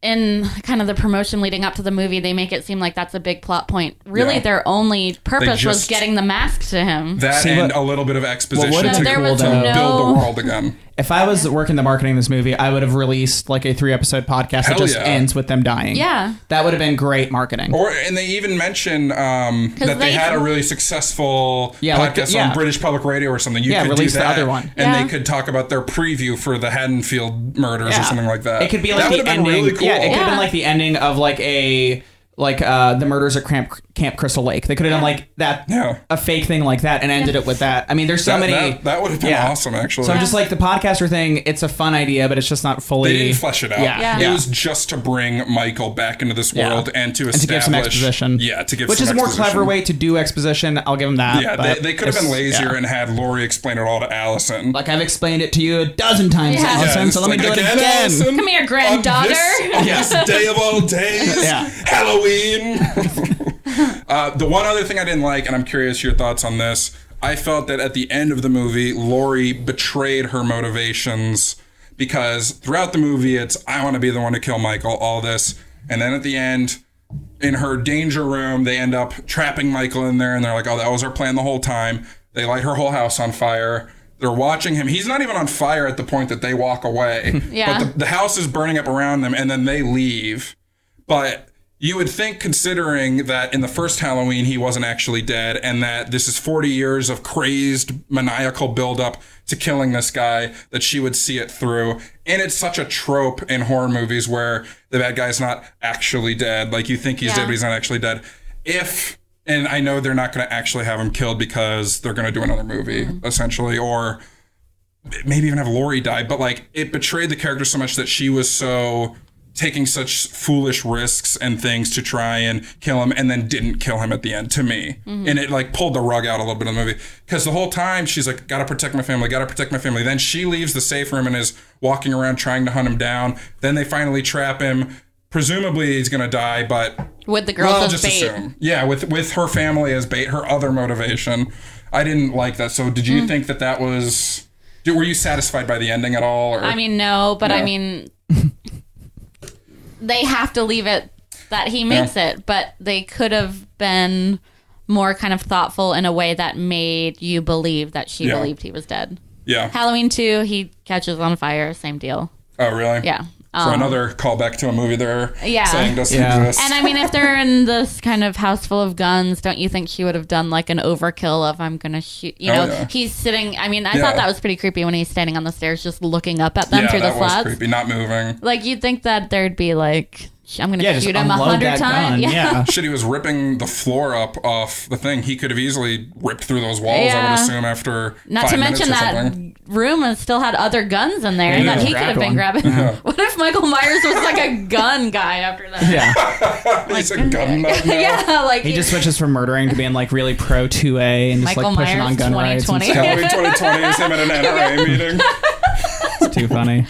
S4: in kind of the promotion leading up to the movie, they make it seem like that's a big plot point. Really, their only purpose was getting the mask to him.
S1: A little bit of exposition to build the world again.
S3: If I was working the marketing of this movie, I would have released like a 3-episode podcast that just ends with them dying.
S4: Yeah.
S3: That would have been great marketing.
S1: And they even mention that they had a really successful podcast on British Public Radio or something. You could
S3: release
S1: do that,
S3: the other one.
S1: And they could talk about their preview for the Haddonfield murders or something like that.
S3: It could be like the ending. Really cool. Yeah, it could have been like the ending of like the murders at Camp Crystal Lake. They could have done like that, a fake thing like that, and ended it with that. I mean, there's so many.
S1: That would have been awesome, actually.
S3: So I'm just like the podcaster thing. It's a fun idea, but it's just not fully.
S1: They didn't flesh it out.
S3: Yeah.
S1: It was just to bring Michael back into this world and to establish.
S3: And to give some exposition.
S1: Yeah, to give
S3: which
S1: some
S3: is a more clever way to do exposition. I'll give them that.
S1: Yeah, they could have been lazier and had Lori explain it all to Allison.
S3: Like I've explained it to you a dozen times, Allison. So let me do it again.
S1: Allison,
S4: come here, granddaughter.
S1: On this day of all days, Halloween. The one other thing I didn't like, and I'm curious your thoughts on this, I felt that at the end of the movie, Lori betrayed her motivations because throughout the movie, it's, I want to be the one to kill Michael, all this. And then at the end, in her danger room, they end up trapping Michael in there, and they're like, oh, that was our plan the whole time. They light her whole house on fire. They're watching him. He's not even on fire at the point that they walk away.
S4: Yeah.
S1: But the house is burning up around them, and then they leave. But you would think, considering that in the first Halloween he wasn't actually dead, and that this is 40 years of crazed, maniacal buildup to killing this guy, that she would see it through. And it's such a trope in horror movies where the bad guy's not actually dead. Like, you think he's dead, but he's not actually dead. And I know they're not going to actually have him killed because they're going to do another movie, essentially, or maybe even have Laurie die. But, like, it betrayed the character so much that she was so taking such foolish risks and things to try and kill him, and then didn't kill him at the end, to me. And it, like, pulled the rug out a little bit of the movie. Because the whole time, she's like, gotta protect my family, gotta protect my family. Then she leaves the safe room and is walking around trying to hunt him down. Then they finally trap him. Presumably he's going to die, but...
S4: With the girls as bait.
S1: Assume. Yeah, with her family as bait, her other motivation. I didn't like that. So did you think that was... Were you satisfied by the ending at all? Or?
S4: I mean, no, but I mean... They have to leave it that he makes it, but they could have been more kind of thoughtful in a way that made you believe that she believed he was dead.
S1: Yeah.
S4: Halloween 2, he catches on fire, same deal.
S1: Oh, really?
S4: Yeah.
S1: So another callback to a movie they're saying doesn't exist.
S4: And I mean, if they're in this kind of house full of guns, don't you think she would have done like an overkill of I'm going to shoot, he's sitting, I mean, I thought that was pretty creepy when he's standing on the stairs just looking up at them through the slats. Yeah, that was creepy,
S1: not moving.
S4: Like, you'd think that there'd be like... I'm going to shoot him 100 times.
S3: Yeah.
S1: Shit, he was ripping the floor up off the thing. He could have easily ripped through those walls, I would assume, after
S4: Not to mention that room still had other guns in there that he could have been grabbing. Yeah. What if Michael Myers was like a gun guy after that?
S3: Yeah.
S1: He's a gun nut now.
S4: Yeah, like...
S3: He just switches from murdering to being like really pro 2A and just
S4: Michael
S3: like pushing
S4: Myers,
S3: on gun rights.
S1: Halloween 2020 is him at an NRA meeting.
S3: It's too funny.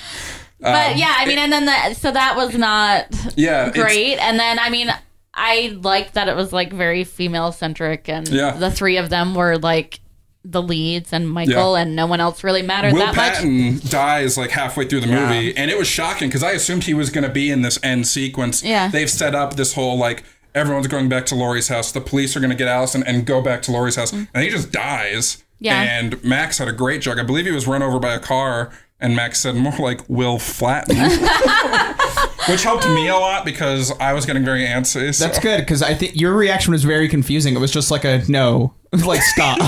S4: But yeah, I mean, and then so that was not great. And then, I mean, I liked that it was like very female centric, and the three of them were like the leads, and Michael, and no one else really mattered that much.
S1: Will Patton dies like halfway through the movie, and it was shocking because I assumed he was going to be in this end sequence.
S4: Yeah.
S1: They've set up this whole like everyone's going back to Laurie's house. The police are going to get Allison and go back to Laurie's house, and he just dies.
S4: Yeah.
S1: And Max had a great joke. I believe he was run over by a car. And Max said more like Will Flatten, which helped me a lot because I was getting very antsy. So.
S3: That's good because I think your reaction was very confusing. It was just like a no, like stop.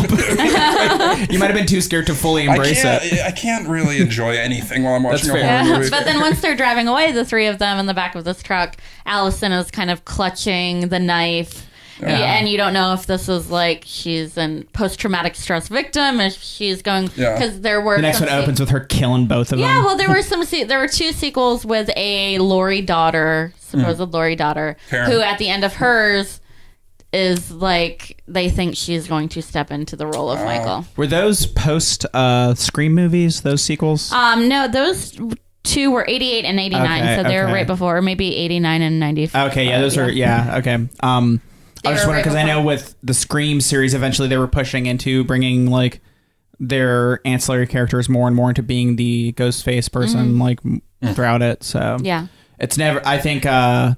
S3: You might have been too scared to fully embrace it.
S1: I can't really enjoy anything while I'm watching a horror movie.
S4: But then once they're driving away, the three of them in the back of this truck, Allison is kind of clutching the knife. Yeah. And you don't know if this is like she's a post-traumatic stress victim, if she's going because there were
S3: the next one opens with her killing both of them.
S4: Yeah, well, there were there were two sequels with a Laurie daughter, supposed Laurie daughter,
S1: Karen.
S4: who at the end of hers is like they think she's going to step into the role of Michael.
S3: Were those post Scream movies? Those sequels?
S4: No, those two were 88 and 89, so they were right before, maybe 89 and 95.
S3: Okay, yeah, those are okay. I was just wondering because I know with the Scream series, eventually they were pushing into bringing like their ancillary characters more and more into being the Ghostface person like throughout it. So it's never. I think I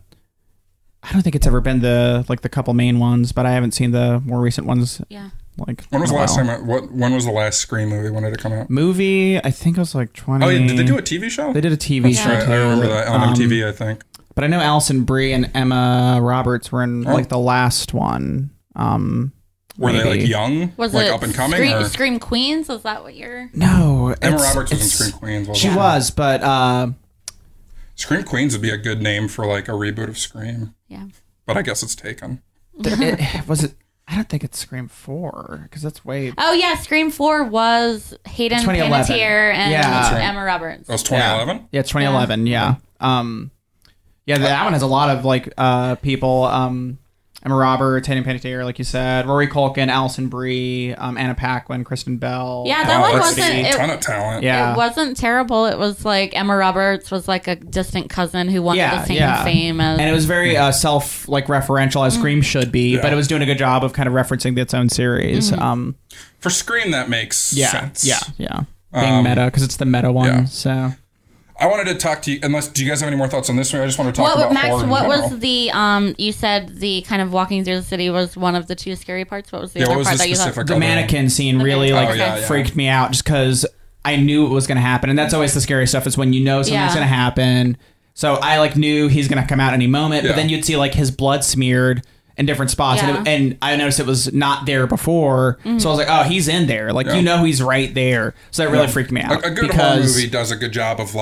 S3: don't think it's ever been the couple main ones, but I haven't seen the more recent ones.
S4: Yeah.
S3: Like
S1: when was the last time? When was the last Scream movie? When did it come out?
S3: Movie, I think it was like 20.
S1: Oh, yeah, did they do a TV show?
S3: They did a TV show.
S1: Right. I remember that on MTV. I think.
S3: But I know Alison Brie and Emma Roberts were in like the last one.
S1: Were they like young?
S4: Was
S1: like
S4: it
S1: up and coming?
S4: Scream Queens? Is that what you're...
S3: No.
S1: Emma Roberts was in Scream Queens.
S3: She was, but...
S1: Scream Queens would be a good name for like a reboot of Scream.
S4: Yeah.
S1: But I guess it's taken.
S3: Was it... I don't think it's Scream 4, because that's way...
S4: Oh, yeah, Scream 4 was Hayden Panettiere and Emma Roberts.
S1: That was 2011?
S3: Yeah, it's 2011, yeah. Yeah, that one has a lot of like people. Emma Roberts, Hayden Panettiere, like you said, Rory Culkin, Alison Brie, Anna Paquin, Kristen Bell.
S4: Yeah, that one wasn't
S1: a ton of talent.
S3: Yeah.
S4: It wasn't terrible. It was like Emma Roberts was like a distant cousin who wanted the same fame as,
S3: and it was very self referential as Scream should be, but it was doing a good job of kind of referencing its own series.
S1: For Scream, that makes sense.
S3: Yeah. Being meta because it's the meta one. So.
S1: I wanted to talk to you. Do you guys have any more thoughts on this one? I just want to talk about
S4: Max,
S1: horror.
S4: what was the you said the kind of walking through the city was one of the two scary parts. What was the other part that you thought?
S3: The mannequin scene really freaked me out just because I knew it was going to happen, and that's always the scary stuff is when you know something's going to happen. So I knew he's going to come out any moment, but then you'd see his blood smeared in different spots, and I noticed it was not there before, so I was like, oh, he's in there, you know he's right there, so that really freaked me out.
S1: A good horror movie does a good job of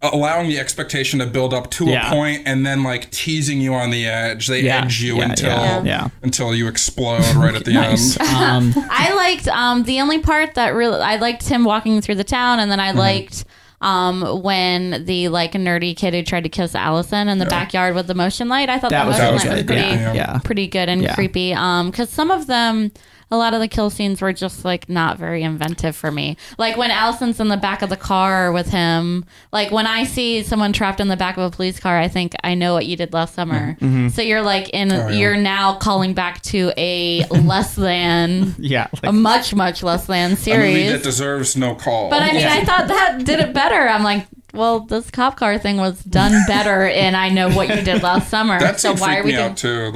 S1: allowing the expectation to build up to a point, and then teasing you on the edge. They edge you until you explode right at the end.
S4: I liked the only part that really I liked him walking through the town, and then I liked when the nerdy kid who tried to kiss Allison in the backyard with the motion light. I thought that motion light was pretty good and creepy. Because some of them, a lot of the kill scenes were just not very inventive for me. Like when Allison's in the back of the car with him. Like when I see someone trapped in the back of a police car, I think I know what you did last summer. So you're you're now calling back to a less than a much less than series.
S1: A movie that deserves no call.
S4: But I mean, I thought that did it better. I'm like, well, this cop car thing was done better, and I know what you did last summer.
S1: That so why are we doing? Out too,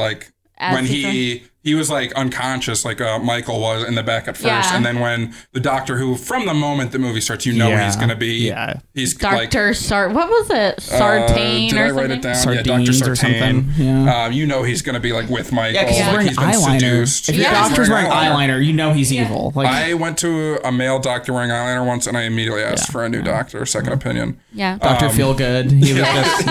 S1: when he was unconscious, Michael was in the back at first, and then when the doctor, who from the moment the movie starts, he's going to be, he's
S4: Dr. What was it? Sartain or something? Did I write it down?
S3: Sardines
S1: Dr. Sartain.
S3: Or something.
S1: He's going to be with Michael.
S3: Yeah, because he's wearing eyeliner. Seduced. If your doctor's wearing eyeliner, you know he's evil.
S1: I went to a male doctor wearing eyeliner once, and I immediately asked for a new doctor, second opinion.
S4: Yeah.
S3: Dr. Feelgood. He was just,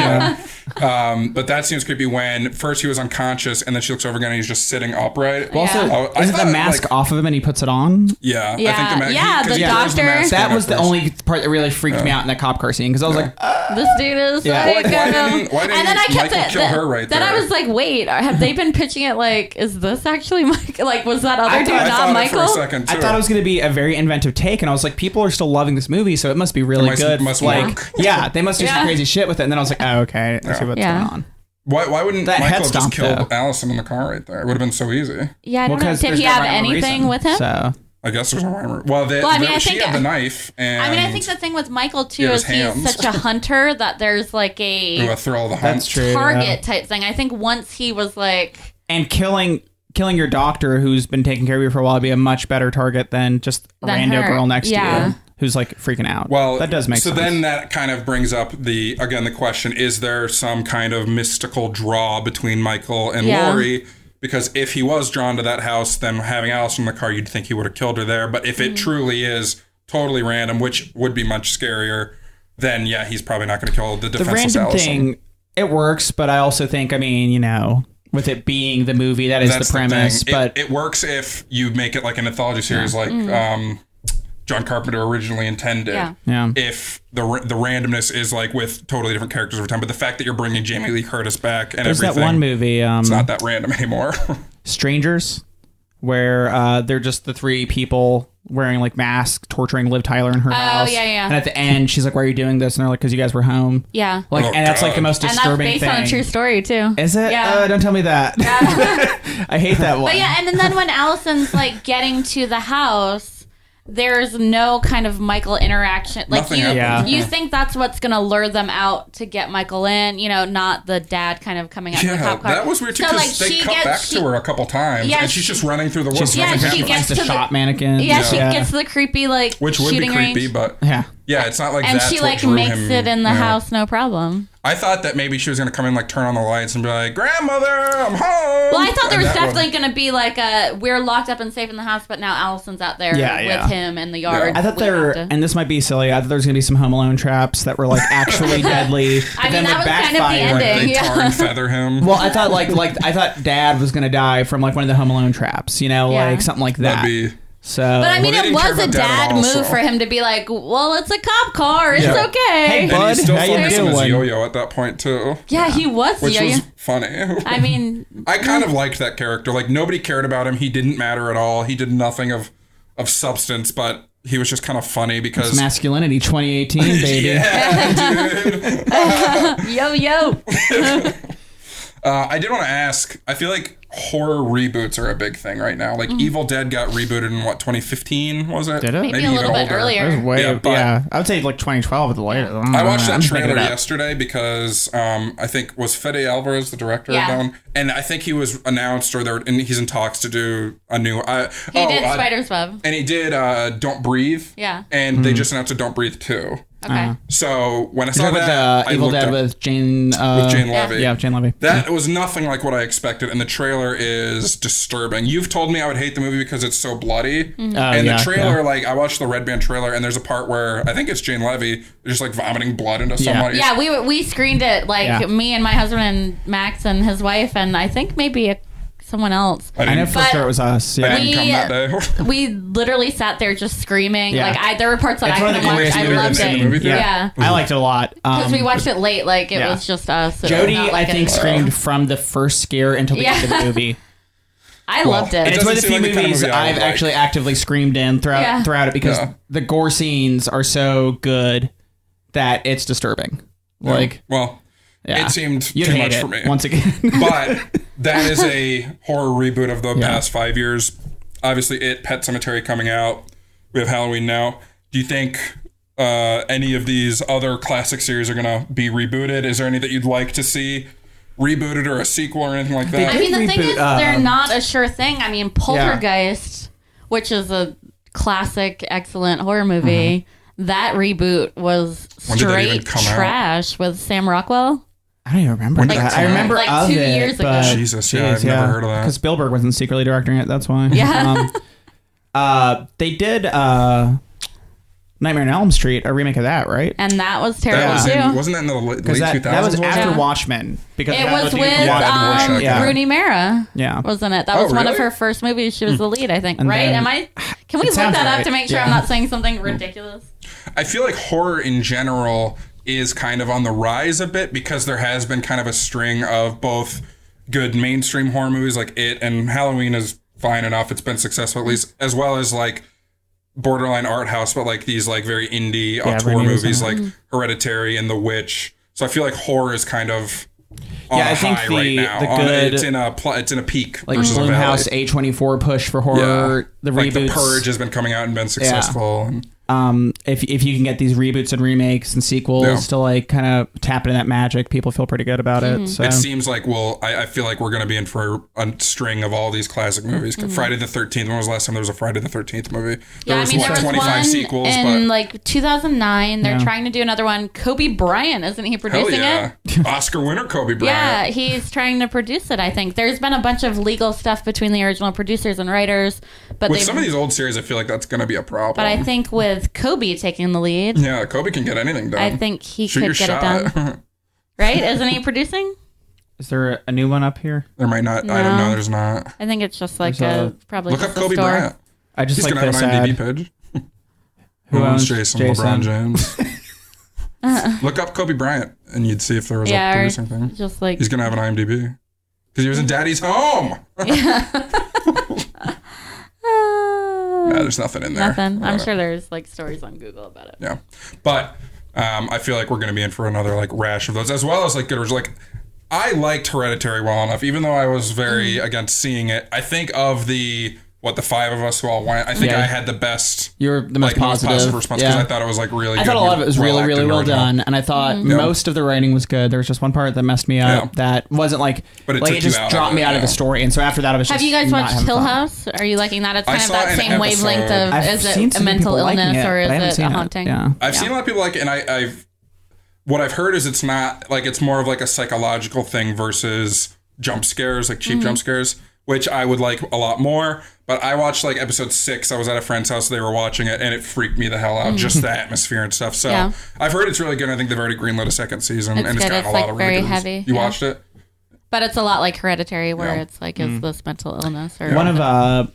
S1: but that seems creepy when first he was unconscious, and then she looks over again, and he's just sitting upright.
S3: Well, also, isn't the mask off of him and he puts it on?
S1: Yeah. I think the
S4: mask. The doctor.
S3: That was the only part that really freaked me out in that cop car scene because I was like,
S4: this dude is
S1: why didn't
S4: and then I kept
S1: Michael kill her right there?
S4: Then I was like, wait, have they been pitching it is this actually Michael? Was that other dude not Michael?
S1: I
S3: thought it was going to be a very inventive take, and I was like, people are still loving this movie, so it must be really good.
S1: Must work.
S3: They must do some crazy shit with it. And then I was like, oh, okay, I see what's going on.
S1: Why wouldn't Michael have just killed Allison in the car right there? It would have been so easy.
S4: Yeah, I don't know. Did he have anything with him?
S3: So.
S1: I guess there's no rhyme. She had the knife. And
S4: I think the thing with Michael, too, is he's such a hunter that there's a
S1: thrill of the hunt.
S3: That's true,
S4: target type thing. I think once he was
S3: And killing your doctor who's been taking care of you for a while would be a much better target than just a rando girl next to you. Who's freaking out. Well, that does make sense.
S1: So then that kind of brings up the question, is there some kind of mystical draw between Michael and Laurie? Because if he was drawn to that house, then having Allison in the car, you'd think he would have killed her there. But if it truly is totally random, which would be much scarier, then he's probably not going to kill the defenseless
S3: random
S1: Allison.
S3: Thing, it works, but I also think, with it being the movie, that's the premise. But
S1: it works if you make it like an anthology series, John Carpenter originally intended.
S3: Yeah.
S1: If the randomness is with totally different characters over time, but the fact that you're bringing Jamie Lee Curtis back and
S3: there's
S1: everything,
S3: that one movie,
S1: it's not that random anymore.
S3: Strangers, where they're just the three people wearing masks, torturing Liv Tyler in her house.
S4: Yeah.
S3: And at the end, she's like, "Why are you doing this?" And they're like, "Because you guys were home."
S4: Yeah.
S3: And that's the most disturbing thing.
S4: And that's based on a true story too.
S3: Is it?
S4: Yeah.
S3: Don't tell me that. I hate that one.
S4: But and then when Allison's getting to the house, there's no kind of Michael interaction. You think that's what's going to lure them out to get Michael in, not the dad kind of coming out of the cop car.
S1: That was weird too, because they cut back to her a couple times, and she's just running through the woods.
S3: She gets the shot mannequin.
S4: Yeah, she gets to the creepy
S1: which would be creepy,
S4: range.
S1: but it's not
S4: and
S1: that's
S4: she
S1: what drew
S4: makes
S1: him,
S4: it in the house, no problem.
S1: I thought that maybe she was going to come in, turn on the lights and be like, "Grandmother, I'm home."
S4: Well, I thought there was definitely going to be we're locked up and safe in the house, but now Allison's out there with him in the yard.
S3: I thought and this might be silly, I thought there was going to be some Home Alone traps that were actually deadly.
S4: I mean, that was kind of the ending.
S1: They tar and feather him.
S3: Well, I thought I thought Dad was going to die from one of the Home Alone traps, something like that.
S1: That'd be...
S3: So,
S4: but I mean, it was a dad move for him to be well, it's a cop car. It's okay.
S3: Hey, bud,
S1: and he still
S3: how you
S1: focused on his
S3: doing?
S1: yo-yo at that point, too.
S4: Yeah, he was
S1: Which
S4: yo-yo.
S1: was funny.
S4: I mean...
S1: I kind of liked that character. Nobody cared about him. He didn't matter at all. He did nothing of substance, but he was just kind of funny because...
S3: It's masculinity 2018, baby.
S1: Yeah, dude.
S4: Yo-yo.
S1: I did want to ask, I feel like horror reboots are a big thing right now. Like Evil Dead got rebooted in 2015 was it?
S3: Did it?
S4: Maybe a little bit earlier.
S3: That was way, I would say like 2012 at the latest.
S1: I watched that trailer yesterday because I think was Fede Alvarez the director of that one, and I think he was announced and he's in talks to do a new.
S4: He did Spider's Web,
S1: and he did Don't Breathe.
S4: Yeah,
S1: and they just announced a Don't Breathe 2.
S4: Okay.
S1: So when I saw that,
S3: with Evil Dead with Jane
S1: Levy.
S3: Yeah, Jane Levy.
S1: That was nothing like what I expected, and the trailer is disturbing. You've told me I would hate the movie because it's so bloody, and the trailer, like I watched the Red Band trailer, and there's a part where I think it's Jane Levy just like vomiting blood into somebody.
S4: Yeah, we screened it me and my husband and Max and his wife, and I think maybe someone else.
S3: I know for sure it was us. Yeah.
S1: I didn't come that day.
S4: We literally sat there just screaming.
S3: Yeah.
S4: Like there were parts that I couldn't watch. I loved it.
S3: Yeah. I liked it a lot
S4: because we watched it late. Like it was just us.
S3: Jody, I think, screamed from the first scare until the end of the movie.
S4: I loved it.
S3: And it's one of the few movies I've actually actively screamed in throughout it because the gore scenes are so good that it's disturbing. Like,
S1: it seemed
S3: You'd
S1: too
S3: hate
S1: much
S3: it
S1: for me.
S3: once again.
S1: But that is a horror reboot of the past 5 years. Obviously, Pet Sematary coming out. We have Halloween now. Do you think any of these other classic series are going to be rebooted? Is there any that you'd like to see rebooted or a sequel or anything like that?
S4: I mean, the thing is, they're not a sure thing. I mean, Poltergeist, which is a classic, excellent horror movie, that reboot was straight trash with Sam Rockwell.
S3: I don't even remember that. I remember
S4: like 2 years ago.
S1: Jesus, I've never heard of that.
S3: Because Spielberg wasn't secretly directing it, that's why.
S4: Yeah.
S3: They did Nightmare on Elm Street, a remake of that, right?
S4: And that was terrible too.
S1: Wasn't that in the late 2000s?
S3: That was after Watchmen. Because
S4: it was with Rooney Mara.
S3: Yeah.
S4: Wasn't it? That was one of her first movies. She was the lead, I think. And right? Can we look that up to make sure I'm not saying something ridiculous?
S1: I feel like horror in general is kind of on the rise a bit because there has been kind of a string of both good mainstream horror movies like It, and Halloween is fine enough. It's been successful at least, as well as like borderline art house, but like these like very indie auteur movies like Hereditary and The Witch. So I feel like horror is kind of on a high right now. It's in a peak
S3: like
S1: versus a valley.
S3: Blumhouse A24 push for horror. The reboots.
S1: Like The Purge has been coming out and been successful.
S3: If you can get these reboots and remakes and sequels to like kind of tap into that magic, people feel pretty good about it. So.
S1: It seems like I feel like we're going to be in for a string of all these classic movies. Friday the 13th. When was the last time there was a Friday the 13th movie? There was 25 sequels.
S4: In like 2009, they're trying to do another one. Kobe Bryant, isn't he producing it?
S1: Oscar winner Kobe Bryant.
S4: Yeah, he's trying to produce it. I think there's been a bunch of legal stuff between the original producers and writers, but
S1: with some of these old series, I feel like that's going to be a problem.
S4: But I think with Kobe taking the lead,
S1: Kobe can get anything done.
S4: I think he could get it done. Right? Isn't he producing?
S3: Is there a new one up here?
S1: There might not. No. I don't know. There's not.
S4: I think it's just like probably
S1: look
S4: just
S1: up Kobe
S4: store.
S1: Bryant.
S3: I just
S1: He's
S3: like
S1: gonna
S3: this
S1: have an IMDb page. Who owns Jason? LeBron James. Look up Kobe Bryant, and you'd see if there was a producing thing.
S4: Just like
S1: he's gonna have an IMDb because he was in Daddy's Home. No, there's nothing in there.
S4: Nothing. I'm sure there's like stories on Google about it.
S1: Yeah, but I feel like we're going to be in for another like rash of those, as well as like good. Like I liked Hereditary well enough, even though I was very against seeing it. I think of the five of us who all went. I think I had the best.
S3: You're the most positive
S1: response because I thought it was like really.
S3: I thought a lot of it was really well done, and I thought most of the writing was good. There was just one part that messed me up that wasn't like, but it just dropped me out of the story, and so after that, I was just.
S4: Have you guys watched Hill House? Are you liking that? It's kind of that same wavelength of is it a mental illness or is it a haunting?
S3: Yeah,
S1: I've seen a lot of people like it, and what I've heard is it's not like it's more of like a psychological thing versus jump scares, like cheap jump scares, which I would like a lot more. But I watched like episode 6. I was at a friend's house. They were watching it, and it freaked me the hell out. Just the atmosphere and stuff. So I've heard it's really good. I think they've already greenlit a second season, and it's got a lot of really
S4: very
S1: good
S4: heavy.
S1: You watched it?
S4: But it's a lot like Hereditary, where it's like, is this mental illness or
S3: one of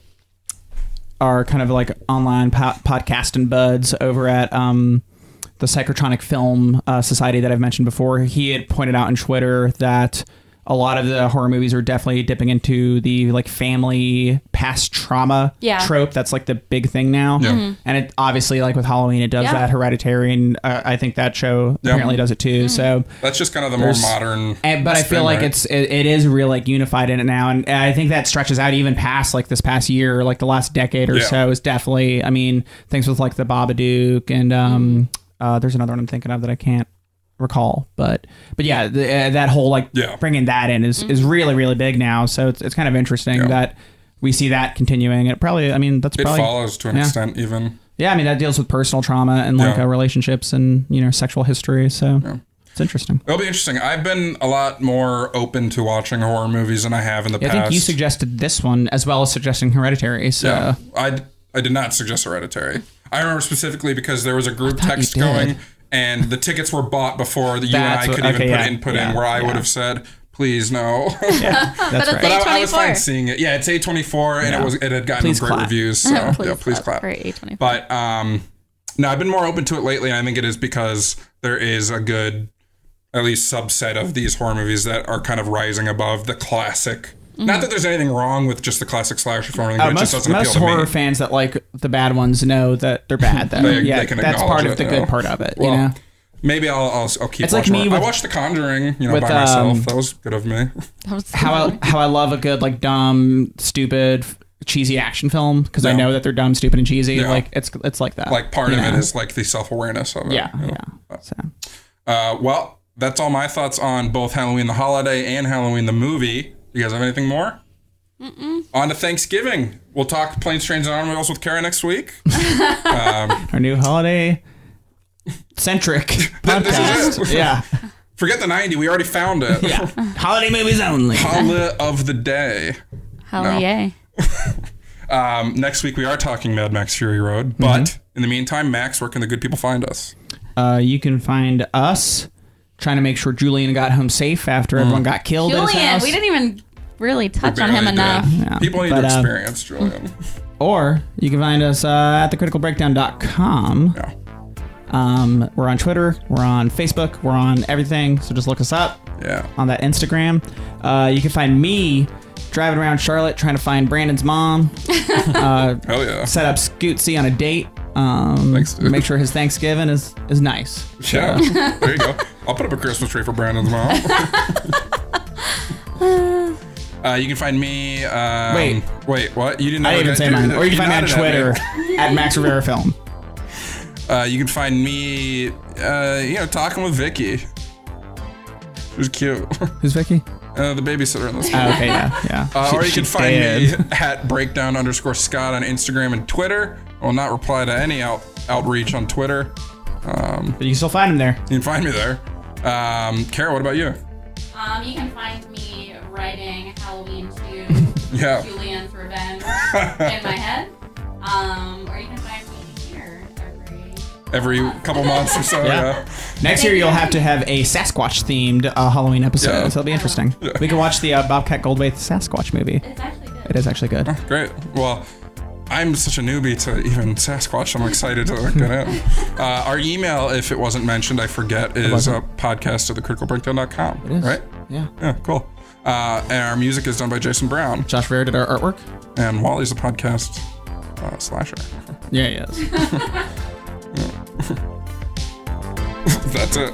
S3: our kind of like online podcasting buds over at the Psychotronic Film Society that I've mentioned before. He had pointed out on Twitter that a lot of the horror movies are definitely dipping into the like family past trauma trope. That's like the big thing now. And it obviously, like with Halloween, it does that. Hereditary, and I think that show apparently does it too. So
S1: that's just kind of the more modern.
S3: But I feel like it is real like unified in it now, and I think that stretches out even past like this past year, like the last decade or so is definitely. I mean, things with like the Babadook and there's another one I'm thinking of that I can't recall, but yeah, that whole like bringing that in is really, really big now. So it's kind of interesting that we see that continuing. It probably, I mean, it
S1: follows to an extent even.
S3: Yeah, I mean, that deals with personal trauma and like relationships and, you know, sexual history. So it's interesting.
S1: It'll be interesting. I've been a lot more open to watching horror movies than I have in the past.
S3: I think you suggested this one as well as suggesting Hereditary. So
S1: I did not suggest Hereditary. I remember specifically because there was a group text going, and the tickets were bought before you and I could even put input in, where I would have said, please no.
S3: That's right.
S1: But I was fine seeing it. Yeah, it's A24, and it had gotten great reviews. So please clap.
S4: For A24.
S1: But no, I've been more open to it lately, and I think it is because there is a good, at least subset of these horror movies that are kind of rising above the classic. Not that there's anything wrong with just the classic slasher film, but it just doesn't appeal to me.
S3: Most horror fans that like the bad ones know that they're bad. Though.
S1: they can
S3: that's part of the good part of it. Well, you know,
S1: maybe I'll keep.
S3: It's
S1: watching
S3: like me.
S1: I watched The Conjuring, by myself. That was good of me.
S3: How I love a good like dumb, stupid, cheesy action film because I know that they're dumb, stupid, and cheesy. Yeah. Like it's like that.
S1: Like part of it is like the self-awareness of it.
S3: Yeah. So.
S1: Well, that's all my thoughts on both Halloween the Holiday and Halloween the Movie. You guys have anything more? On to Thanksgiving. We'll talk Planes, Trains, and Automobiles with Kara next week.
S3: Our new holiday-centric podcast. Yeah.
S1: Forget the 90. We already found it.
S3: Yeah. Holiday movies only.
S1: Holiday of the day.
S4: Holiday.
S1: Next week we are talking Mad Max Fury Road. But in the meantime, Max, where can the good people find us?
S3: You can find us trying to make sure Julian got home safe after everyone got killed in his house.
S4: We didn't even really touch on him enough.
S3: Yeah.
S1: People need to experience Julian.
S3: Or you can find us at thecriticalbreakdown.com.
S1: Yeah.
S3: We're on Twitter. We're on Facebook. We're on everything. So just look us up.
S1: Yeah.
S3: On that Instagram. You can find me driving around Charlotte trying to find Brandon's mom.
S1: Hell yeah.
S3: Set up Scootsy on a date.
S1: Thanks, dude.
S3: Make sure his Thanksgiving is nice.
S1: Yeah. There you go. I'll put up a Christmas tree for Brandon's mom. You can find me. Wait, what? You didn't.
S3: I didn't even say mine. Or you can find me on Twitter at Max Rivera Film.
S1: You can find me, talking with Vicky. She was cute.
S3: Who's Vicky?
S1: The babysitter in this
S3: movie. Okay, yeah.
S1: Or you can find me at breakdown_Scott on Instagram and Twitter. I will not reply to any outreach on Twitter.
S3: But you can still find him there.
S1: You can find me there. Kara, what about you?
S4: You can find me writing Halloween 2, Julian's Revenge in my head. Or you can find me here
S1: every couple months or so. Yeah.
S3: Next year you'll have to have a Sasquatch themed Halloween episode. So it'll be interesting. Yeah. We can watch the Bobcat Goldthwait Sasquatch movie.
S4: It's actually good.
S3: It is actually good.
S1: Oh, great. Well, I'm such a newbie to even Sasquatch. I'm excited to get in. Our email, if it wasn't mentioned, I forget, is podcast@thecriticalbreakdown.com.
S3: It is.
S1: Right?
S3: Yeah.
S1: Yeah, cool. And our music is done by Jason Brown.
S3: Josh Vera did our artwork.
S1: And Wally's a podcast slasher.
S3: Yeah, he is.
S1: That's it.